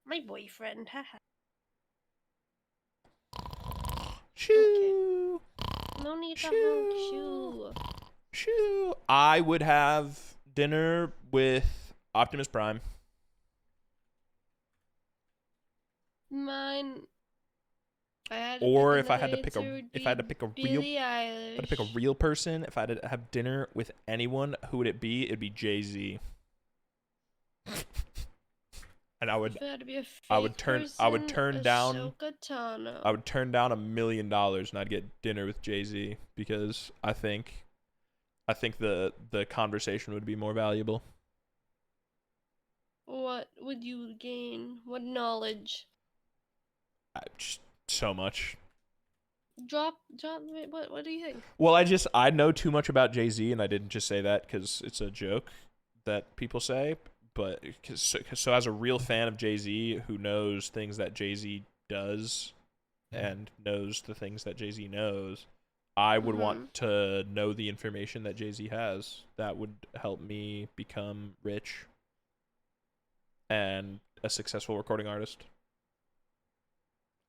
My boyfriend. Shoo. Okay. No need to honk. Shoo. I would have dinner with Optimus Prime. Mine. Or if I had to pick a real person, if I had to have dinner with anyone, who would it be? It'd be Jay-Z. And I would turn down $1 million, and I'd get dinner with Jay-Z because I think the conversation would be more valuable. What would you gain? What knowledge? Just so much. Drop. What do you think? Well, I know too much about Jay-Z, and I didn't just say that because it's a joke that people say. But so as a real fan of Jay-Z who knows things that Jay-Z does and knows the things that Jay-Z knows, I would want to know the information that Jay-Z has. That would help me become rich and a successful recording artist.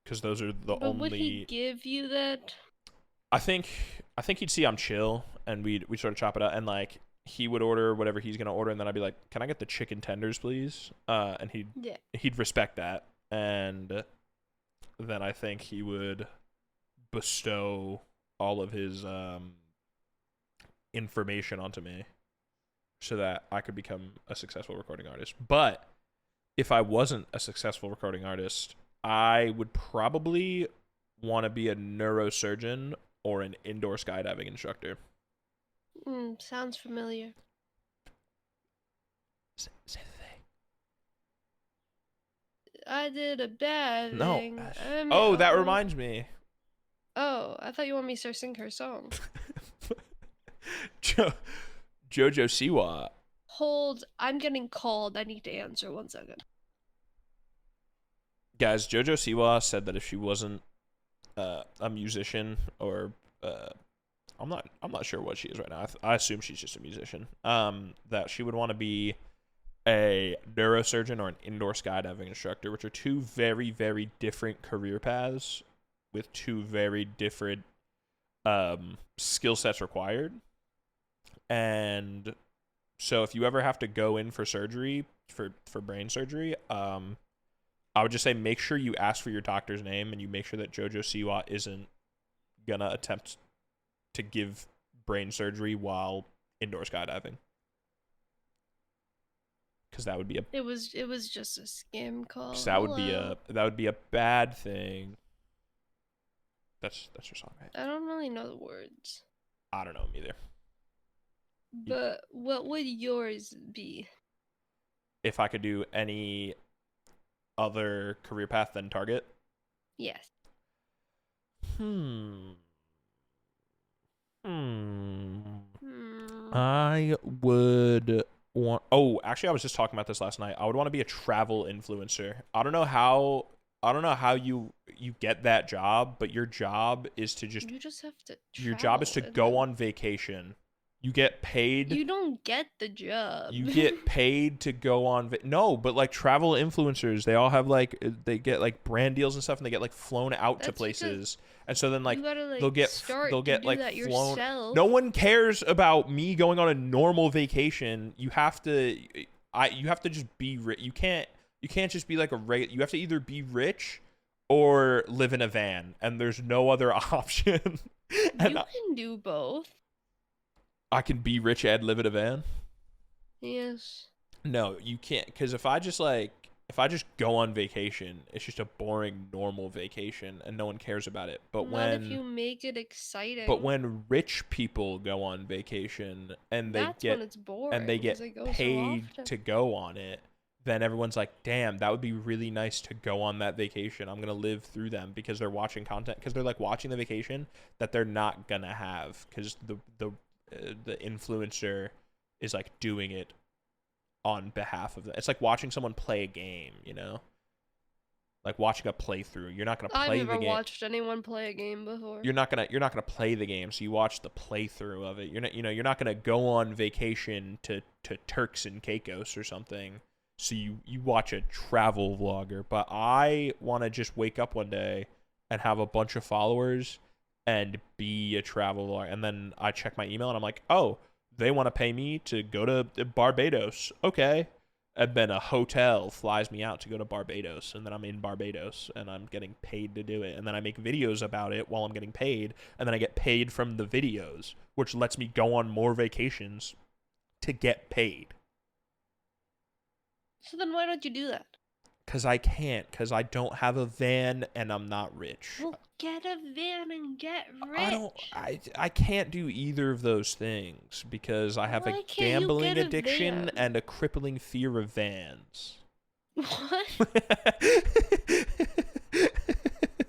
Because those are the only. Would he give you that? I think he'd see I'm chill, and we'd sort of chop it up, and like he would order whatever he's gonna order, and then I'd be like, "Can I get the chicken tenders, please?" And he'd respect that, and then I think he would bestow all of his information onto me, so that I could become a successful recording artist. But if I wasn't a successful recording artist, I would probably want to be a neurosurgeon or an indoor skydiving instructor. Sounds familiar. Say the thing. I did a bad thing. Oh, that reminds me. Oh, I thought you wanted me to sing her song. Jojo Siwa. Hold, I'm getting called. I need to answer 1 second. Guys, Jojo Siwa said that if she wasn't a musician or I'm not sure what she is right now. I assume she's just a musician. That she would want to be a neurosurgeon or an indoor skydiving instructor, which are two very, very different career paths with two very different skill sets required. And so if you ever have to go in for surgery, for brain surgery, I would just say make sure you ask for your doctor's name and you make sure that Jojo Siwa isn't gonna attempt to give brain surgery while indoor skydiving. Because that would be a. It was just a scam call. That would be a bad thing. That's your song, right? I don't really know the words. I don't know them either. But what would yours be? If I could do any other career path than Target? Yes. I would want. Oh, actually, I was just talking about this last night. I would want to be a travel influencer. I don't know how you get that job, but your job is to just. You just have to. Your job is to go on vacation. You get paid. You don't get the job. You get paid to go on. No, but like travel influencers, they all have like they get like brand deals and stuff, and they get like flown out to places. And so then like they'll get like flown. Yourself. No one cares about me going on a normal vacation. You have to just be rich. You can't just be like you have to either be rich or live in a van, and there's no other option. You can do both. I can be rich and live in a van? Yes. No, you can't, because if I just go on vacation, it's just a boring normal vacation and no one cares about it. But if you make it exciting. But when rich people go on vacation and they get paid to go on it, then everyone's like, damn, that would be really nice to go on that vacation. I'm going to live through them because they're watching content, because they're like watching the vacation that they're not going to have, because the influencer is like doing it on behalf of them. It's like watching someone play a game, you know, like watching a playthrough. You're not gonna play the game. I've never watched anyone play a game before. You're not gonna play the game, so you watch the playthrough of it. You're not gonna go on vacation to Turks and Caicos or something. So you watch a travel vlogger. But I want to just wake up one day and have a bunch of followers and be a travel vlogger. And then I check my email and I'm like, oh, they want to pay me to go to Barbados. Okay. And then a hotel flies me out to go to Barbados. And then I'm in Barbados and I'm getting paid to do it. And then I make videos about it while I'm getting paid. And then I get paid from the videos, which lets me go on more vacations to get paid. So then why don't you do that? Because I can't. Because I don't have a van and I'm not rich. Well, get a van and get rich. I can't do either of those things because I have a Why can't you gambling get a addiction van? and a crippling fear of vans. What?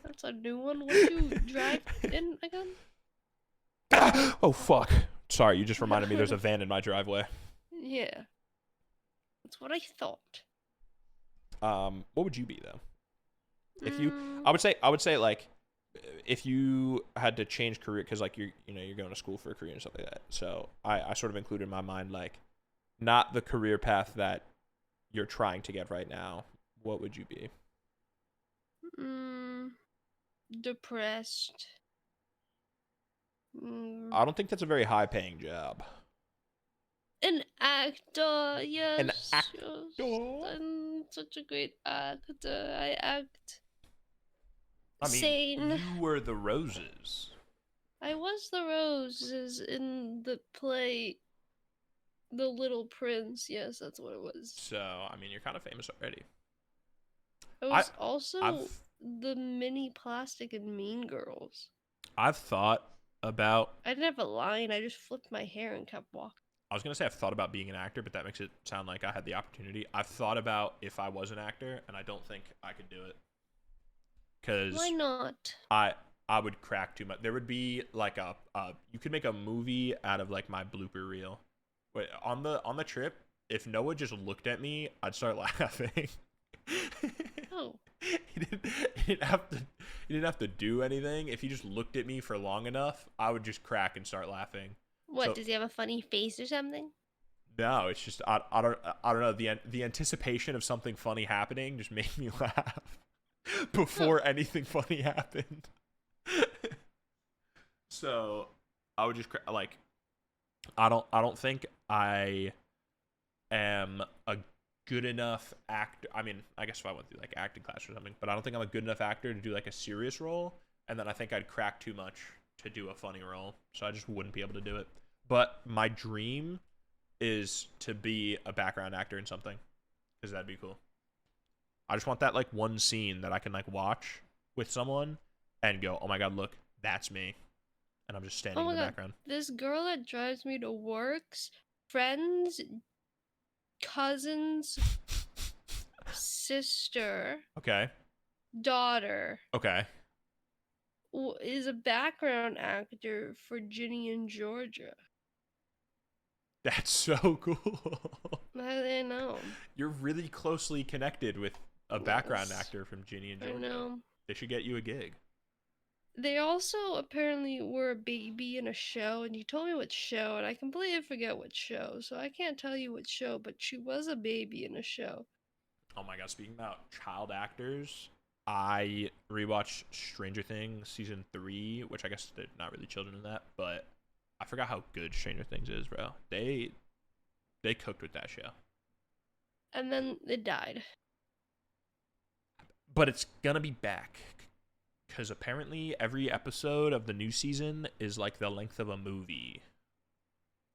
That's a new one. What you drive in again? Oh, fuck. Sorry, you just reminded me there's a van in my driveway. Yeah. That's what I thought. What would you be, though? If you, I would say, like, if you had to change career, because, like, you're going to school for a career and stuff like that. So I sort of included in my mind, like, not the career path that you're trying to get right now. What would you be? Depressed. I don't think that's a very high-paying job. An actor, yes. An actor? Yes. I'm such a great actor. I act I mean, sane. you were the Roses. I was the Roses in the play The Little Prince. Yes, that's what it was. So, I mean, you're kind of famous already. I was also the mini plastic in Mean Girls. I've thought about... I didn't have a line. I just flipped my hair and kept walking. I was going to say I've thought about being an actor, but that makes it sound like I had the opportunity. I've thought about if I was an actor, and I don't think I could do it. Because why not? I would crack too much. There would be like you could make a movie out of like my blooper reel. Wait, on the trip, if Noah just looked at me, I'd start laughing. Oh. He didn't have to do anything. If he just looked at me for long enough, I would just crack and start laughing. What, does he have a funny face or something? No, it's just I don't know, the anticipation of something funny happening just made me laugh before anything funny happened. So I would just like I don't think I am a good enough actor. I mean, I guess if I went through like acting class or something, but I don't think I'm a good enough actor to do like a serious role, and then I think I'd crack too much to do a funny role, so I just wouldn't be able to do it. But my dream is to be a background actor in something, because that'd be cool. I just want that like one scene that I can like watch with someone and go, oh my god, look, that's me, and I'm just standing in the background. This girl that drives me to work's friends, cousin's sister, okay, daughter, okay, is a background actor for Ginny in Georgia. That's so cool. I know. You're really closely connected with a background actor from Ginny and Georgia. I know. They should get you a gig. They also apparently were a baby in a show, and you told me what show, and I completely forget what show, so I can't tell you what show, but she was a baby in a show. Oh my god, speaking about child actors, I rewatched Stranger Things season 3, which I guess they're not really children in that, but I forgot how good Stranger Things is, bro. They cooked with that show. And then it died. But it's gonna be back, because apparently every episode of the new season is like the length of a movie.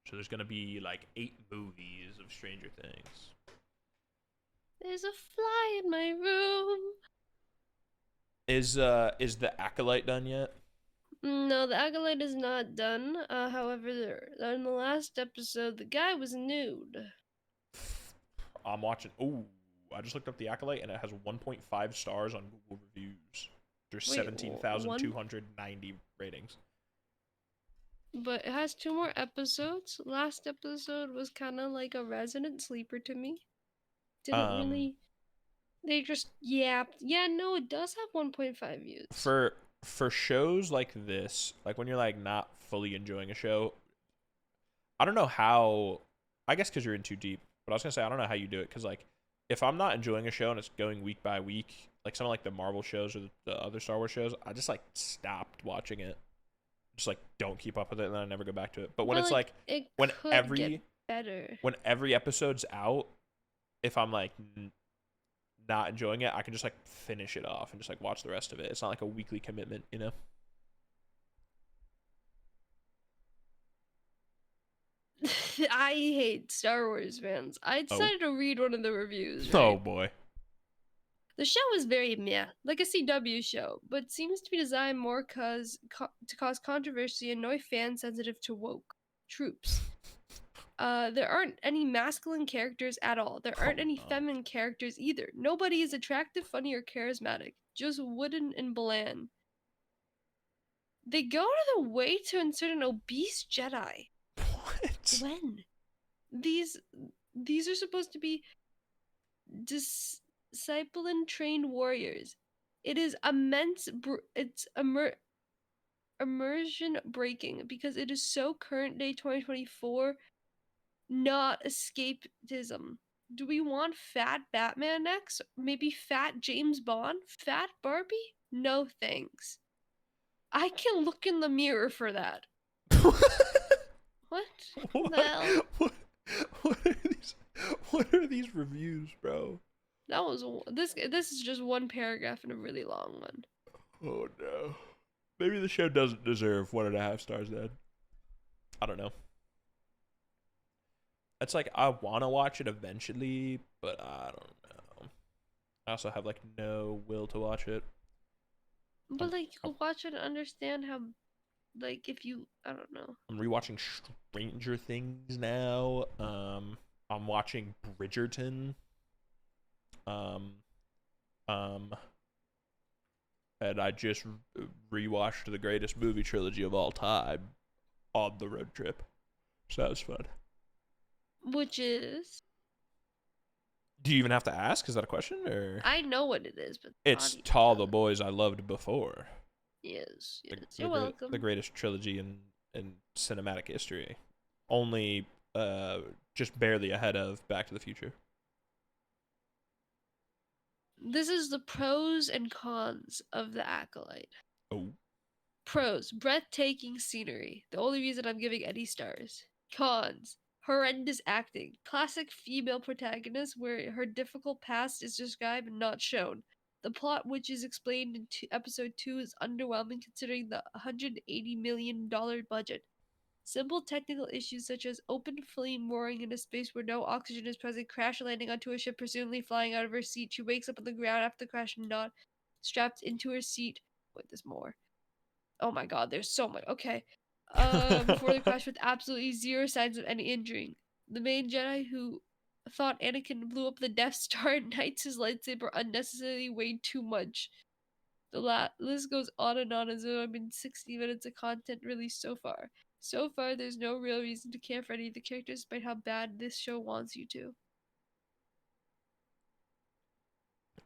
So there's gonna be like 8 movies of Stranger Things. There's a fly in my room. Is the Acolyte done yet? No, the Acolyte is not done. However, in the last episode, the guy was nude. I'm watching. Oh, I just looked up the Acolyte, and it has 1.5 stars on Google reviews. There's 17,290 ratings. But it has 2 more episodes. Last episode was kind of like a resident sleeper to me. Didn't really. They just yapped. Yeah, no, it does have 1.5 views. For shows like this, like when you're like not fully enjoying a show, I don't know how. I guess because you're in too deep. But I was gonna say I don't know how you do it, because like if I'm not enjoying a show and it's going week by week, like some of like the Marvel shows or the other Star Wars shows, I just like stopped watching it. Just like don't keep up with it, and then I never go back to it. But when it's like when every episode's out, if I'm like not enjoying it, I can just like finish it off and just like watch the rest of it. It's not like a weekly commitment, you know? I hate Star Wars fans. I decided to read one of the reviews. Right? Oh right? boy. The show is very meh, like a CW show, but seems to be designed more to cause controversy and annoy fans sensitive to woke troops. There aren't any masculine characters at all. There aren't any feminine characters either. Nobody is attractive, funny, or charismatic. Just wooden and bland. They go to the way to insert an obese Jedi. What? When? These are supposed to be discipline trained warriors. It is it's immersion breaking because it is so current day 2024, not escapism. Do we want fat Batman next? Maybe fat James Bond? Fat Barbie? No thanks. I can look in the mirror for that. What? What are these reviews, bro? That was this is just one paragraph and a really long one. Oh no. Maybe the show doesn't deserve 1.5 stars then. I don't know. It's like I want to watch it eventually, but I don't know. I also have like no will to watch it. But like you can watch it and understand how, like, if you, I don't know. I'm rewatching Stranger Things now. I'm watching Bridgerton. And I just rewatched the greatest movie trilogy of all time on the road trip. So that was fun. Which is? Do you even have to ask? Is that a question? Or I know what it is, but it's To All the Boys I Loved Before. Yes, you're welcome. The greatest trilogy in cinematic history. Only just barely ahead of Back to the Future. This is the pros and cons of The Acolyte. Oh. Pros: breathtaking scenery. The only reason I'm giving any stars. Cons: horrendous acting. Classic female protagonist where her difficult past is described and not shown. The plot, which is explained in episode 2, is underwhelming considering the $180 million budget. Simple technical issues such as open flame roaring in a space where no oxygen is present, crash landing onto a ship, presumably flying out of her seat. She wakes up on the ground after the crash and not strapped into her seat. Wait, there's more. Oh my god, there's so much. Okay. Before the crash with absolutely zero signs of any injury. The main Jedi who thought Anakin blew up the Death Star ignites his lightsaber unnecessarily way too much. The list goes on and on as though I've been 60 minutes of content released so far. So far, there's no real reason to care for any of the characters despite how bad this show wants you to.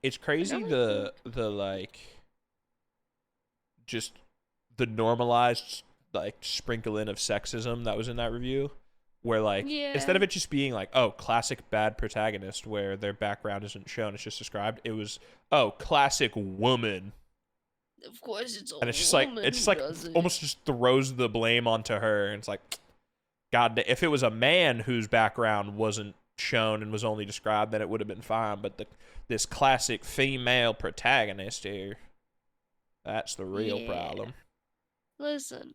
It's crazy the like just the normalized like sprinkle in of sexism that was in that review, where like instead of it just being like, oh, classic bad protagonist where their background isn't shown, it's just described, it was, oh, classic woman. Of course it's a and it's just like almost just throws the blame onto her, and it's like, god, if it was a man whose background wasn't shown and was only described, then it would have been fine, but this classic female protagonist here, that's the real problem. Listen,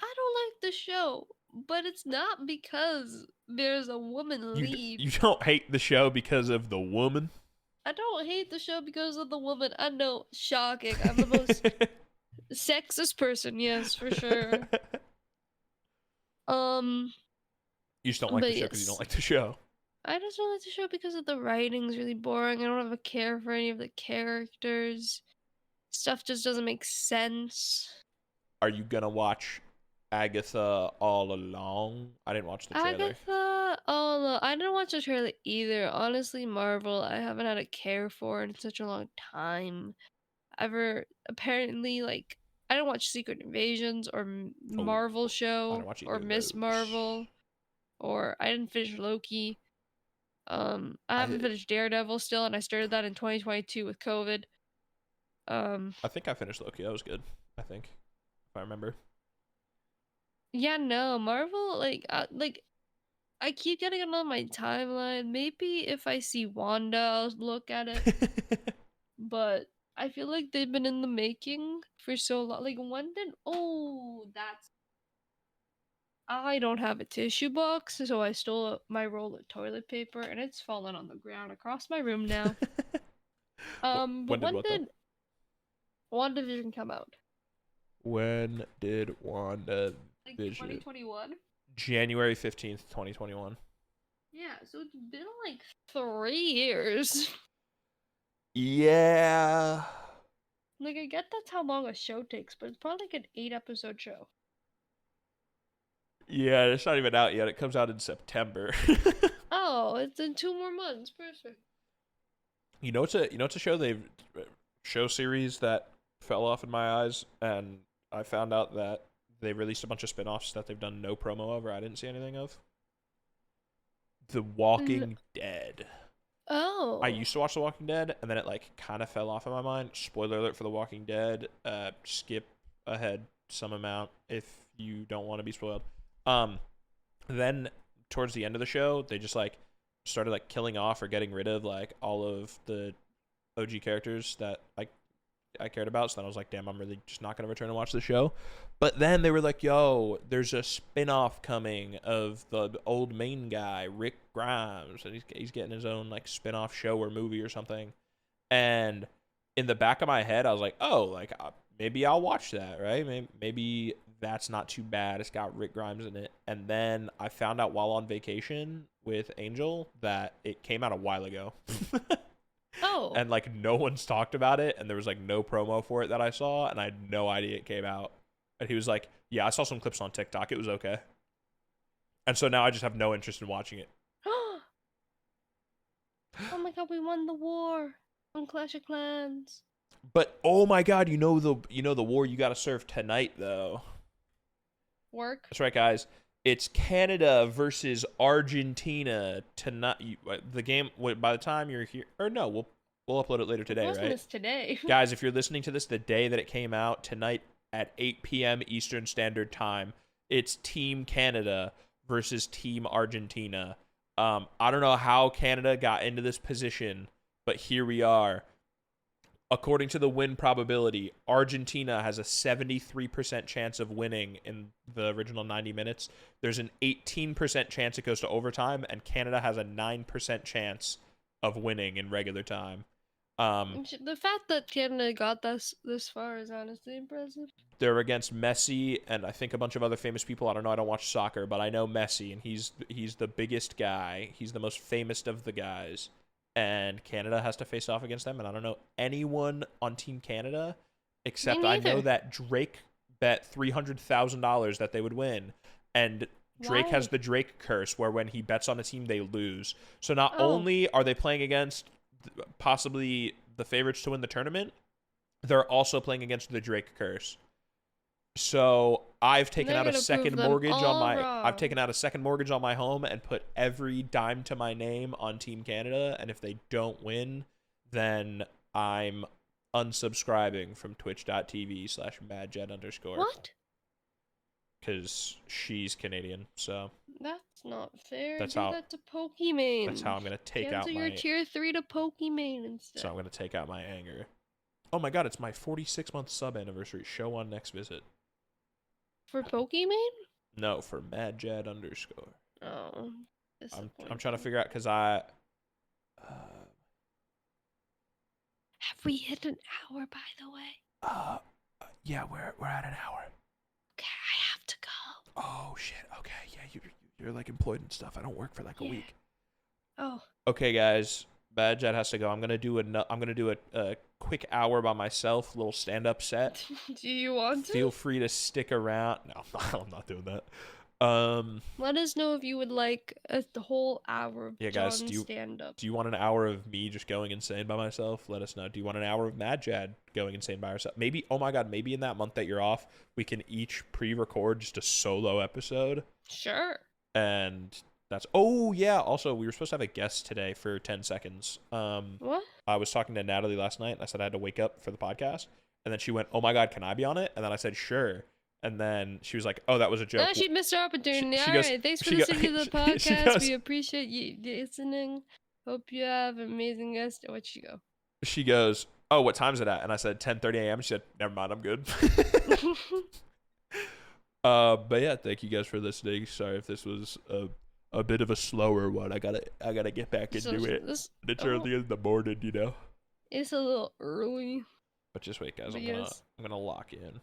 I don't like the show, but it's not because there's a woman lead. You don't hate the show because of the woman? I don't hate the show because of the woman. I know, shocking. I'm the most sexist person, yes, for sure. You just don't like the show because you don't like the show. I just don't like the show because of the writing's really boring. I don't have a care for any of the characters. Stuff just doesn't make sense. Are you gonna watch Agatha All Along? I didn't watch the trailer. I didn't watch the trailer either. Honestly, Marvel, I haven't had a care for in such a long time. Apparently, like, I don't watch Secret Invasions or Marvel show or Miss Marvel, or I didn't finish Loki. I haven't finished Daredevil still, and I started that in 2022 with COVID. I think I finished Loki. That was good, I think, if I remember. Yeah, no, Marvel, like I keep getting it on my timeline. Maybe if I see Wanda, I'll look at it. But I feel like they've been in the making for so long. Like, when did... Oh, that's... I don't have a tissue box, so I stole my roll of toilet paper, and it's fallen on the ground across my room now. But When did when what, though? did WandaVision come out? When did WandaVision? Like 2021? January 15th, 2021. Yeah, so it's been like 3 years. Yeah. Like, I get that's how long a show takes, but it's probably like an 8-episode show. Yeah, it's not even out yet. It comes out in September. Oh, it's in 2 more months. Perfect. It's a show series that fell off in my eyes, and I found out that they released a bunch of spin-offs that they've done no promo of, or I didn't see anything of. The Walking Dead. Oh. I used to watch The Walking Dead, and then it like kind of fell off in my mind. Spoiler alert for The Walking Dead. Skip ahead some amount if you don't want to be spoiled. Then towards the end of the show, they just like started like killing off or getting rid of like all of the OG characters that I cared about. So then I was like, damn, I'm really just not gonna return and watch the show. But then they were like, yo, there's a spin-off coming of the old main guy, Rick Grimes, and he's getting his own like spin-off show or movie or something. And in the back of my head, I was like, oh, like maybe I'll watch that, right? Maybe that's not too bad. It's got Rick Grimes in it. And then I found out while on vacation with Angel that it came out a while ago. Oh. And like no one's talked about it, and there was like no promo for it that I saw, and I had no idea it came out. And he was like, yeah, I saw some clips on TikTok. It was okay. And so now I just have no interest in watching it. Oh my god, we won the war on Clash of Clans. But oh my god, you know the war you gotta serve tonight though. Work. That's right, guys. It's Canada versus Argentina tonight. The game. By the time you're here, or no, we'll upload it later today, right? This today, guys. If you're listening to this the day that it came out, tonight at 8 p.m. Eastern Standard Time, it's Team Canada versus Team Argentina. I don't know how Canada got into this position, but here we are. According to the win probability, Argentina has a 73% chance of winning in the original 90 minutes. There's an 18% chance it goes to overtime, and Canada has a 9% chance of winning in regular time. The fact that Canada got this far is honestly impressive. They're against Messi and I think a bunch of other famous people. I don't know. I don't watch soccer, but I know Messi, and he's the biggest guy. He's the most famous of the guys. And Canada has to face off against them, and I don't know anyone on Team Canada except I know that Drake bet $300,000 that they would win, and Drake has the Drake curse where when he bets on a team they lose. So not only are they playing against possibly the favorites to win the tournament, they're also playing against the Drake curse. So I've taken out a second mortgage on my I've taken out a second mortgage on my home and put every dime to my name on Team Canada, and if they don't win, then I'm unsubscribing from twitch.tv/madjet_. What? Because she's Canadian, so that's not fair. That's Do how that to Pokemon. That's how I'm gonna take out Cancel my your tier 3 to Pokemon instead. So I'm gonna take out my anger. Oh my god, it's my 46-month sub anniversary. Show on next visit. For Pokemon? No, for madjad_. Oh, I'm trying to figure out because I. Have we hit an hour, by the way? Yeah, we're at an hour. Okay, I have to go. Oh shit. Okay, yeah, you're like employed and stuff. I don't work for like a week. Oh. Okay, guys, Madjad has to go. I'm gonna do a quick hour by myself, little stand-up set. Do you want to? Feel free to stick around. No, I'm not doing that. Let us know if you would like the whole hour of guys, John stand-up. Do you want an hour of me just going insane by myself? Let us know. Do you want an hour of Madjad going insane by herself? Maybe, oh my god, maybe in that month that you're off, we can each pre-record just a solo episode. Sure. And that's, oh yeah, also we were supposed to have a guest today for 10 seconds. What? I was talking to Natalie last night, and I said I had to wake up for the podcast, and then she went, oh my god, can I be on it? And then I said sure. And then she was like, oh, that was a joke. No, she missed her opportunity. She All goes, right. Thanks for listening to the podcast. We appreciate you listening. Hope you have an amazing guest. Where'd she go? She goes, oh, what time is it at? And I said 10:30 a.m. She said, never mind, I'm good. But yeah, thank you guys for listening. Sorry if this was a bit of a slower one. I gotta get back into it. It's early in the morning, you know. It's a little early. But just wait, guys. But I'm gonna lock you in.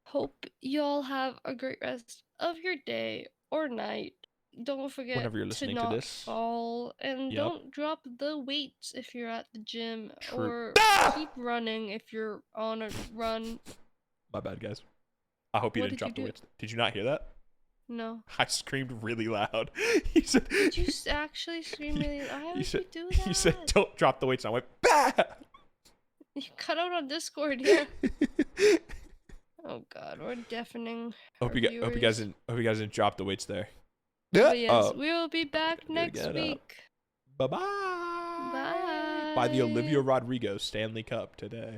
Hope y'all have a great rest of your day or night. Don't forget Whenever you're to listening to not this. fall, and Yep. don't drop the weights if you're at the gym, True. or keep running if you're on a run. My bad, guys. I hope you What didn't did drop you the do? weights. Did you not hear that? No. I screamed really loud. He said. Did you actually scream really loud? Why would you do that? He said, "Don't drop the weights." And I went, "Bah!" You cut out on Discord, yeah. Oh God, we're deafening. Hope you guys didn't drop the weights there. But yes, we will be back next get week. Bye bye. Bye. By the Olivia Rodrigo Stanley Cup today.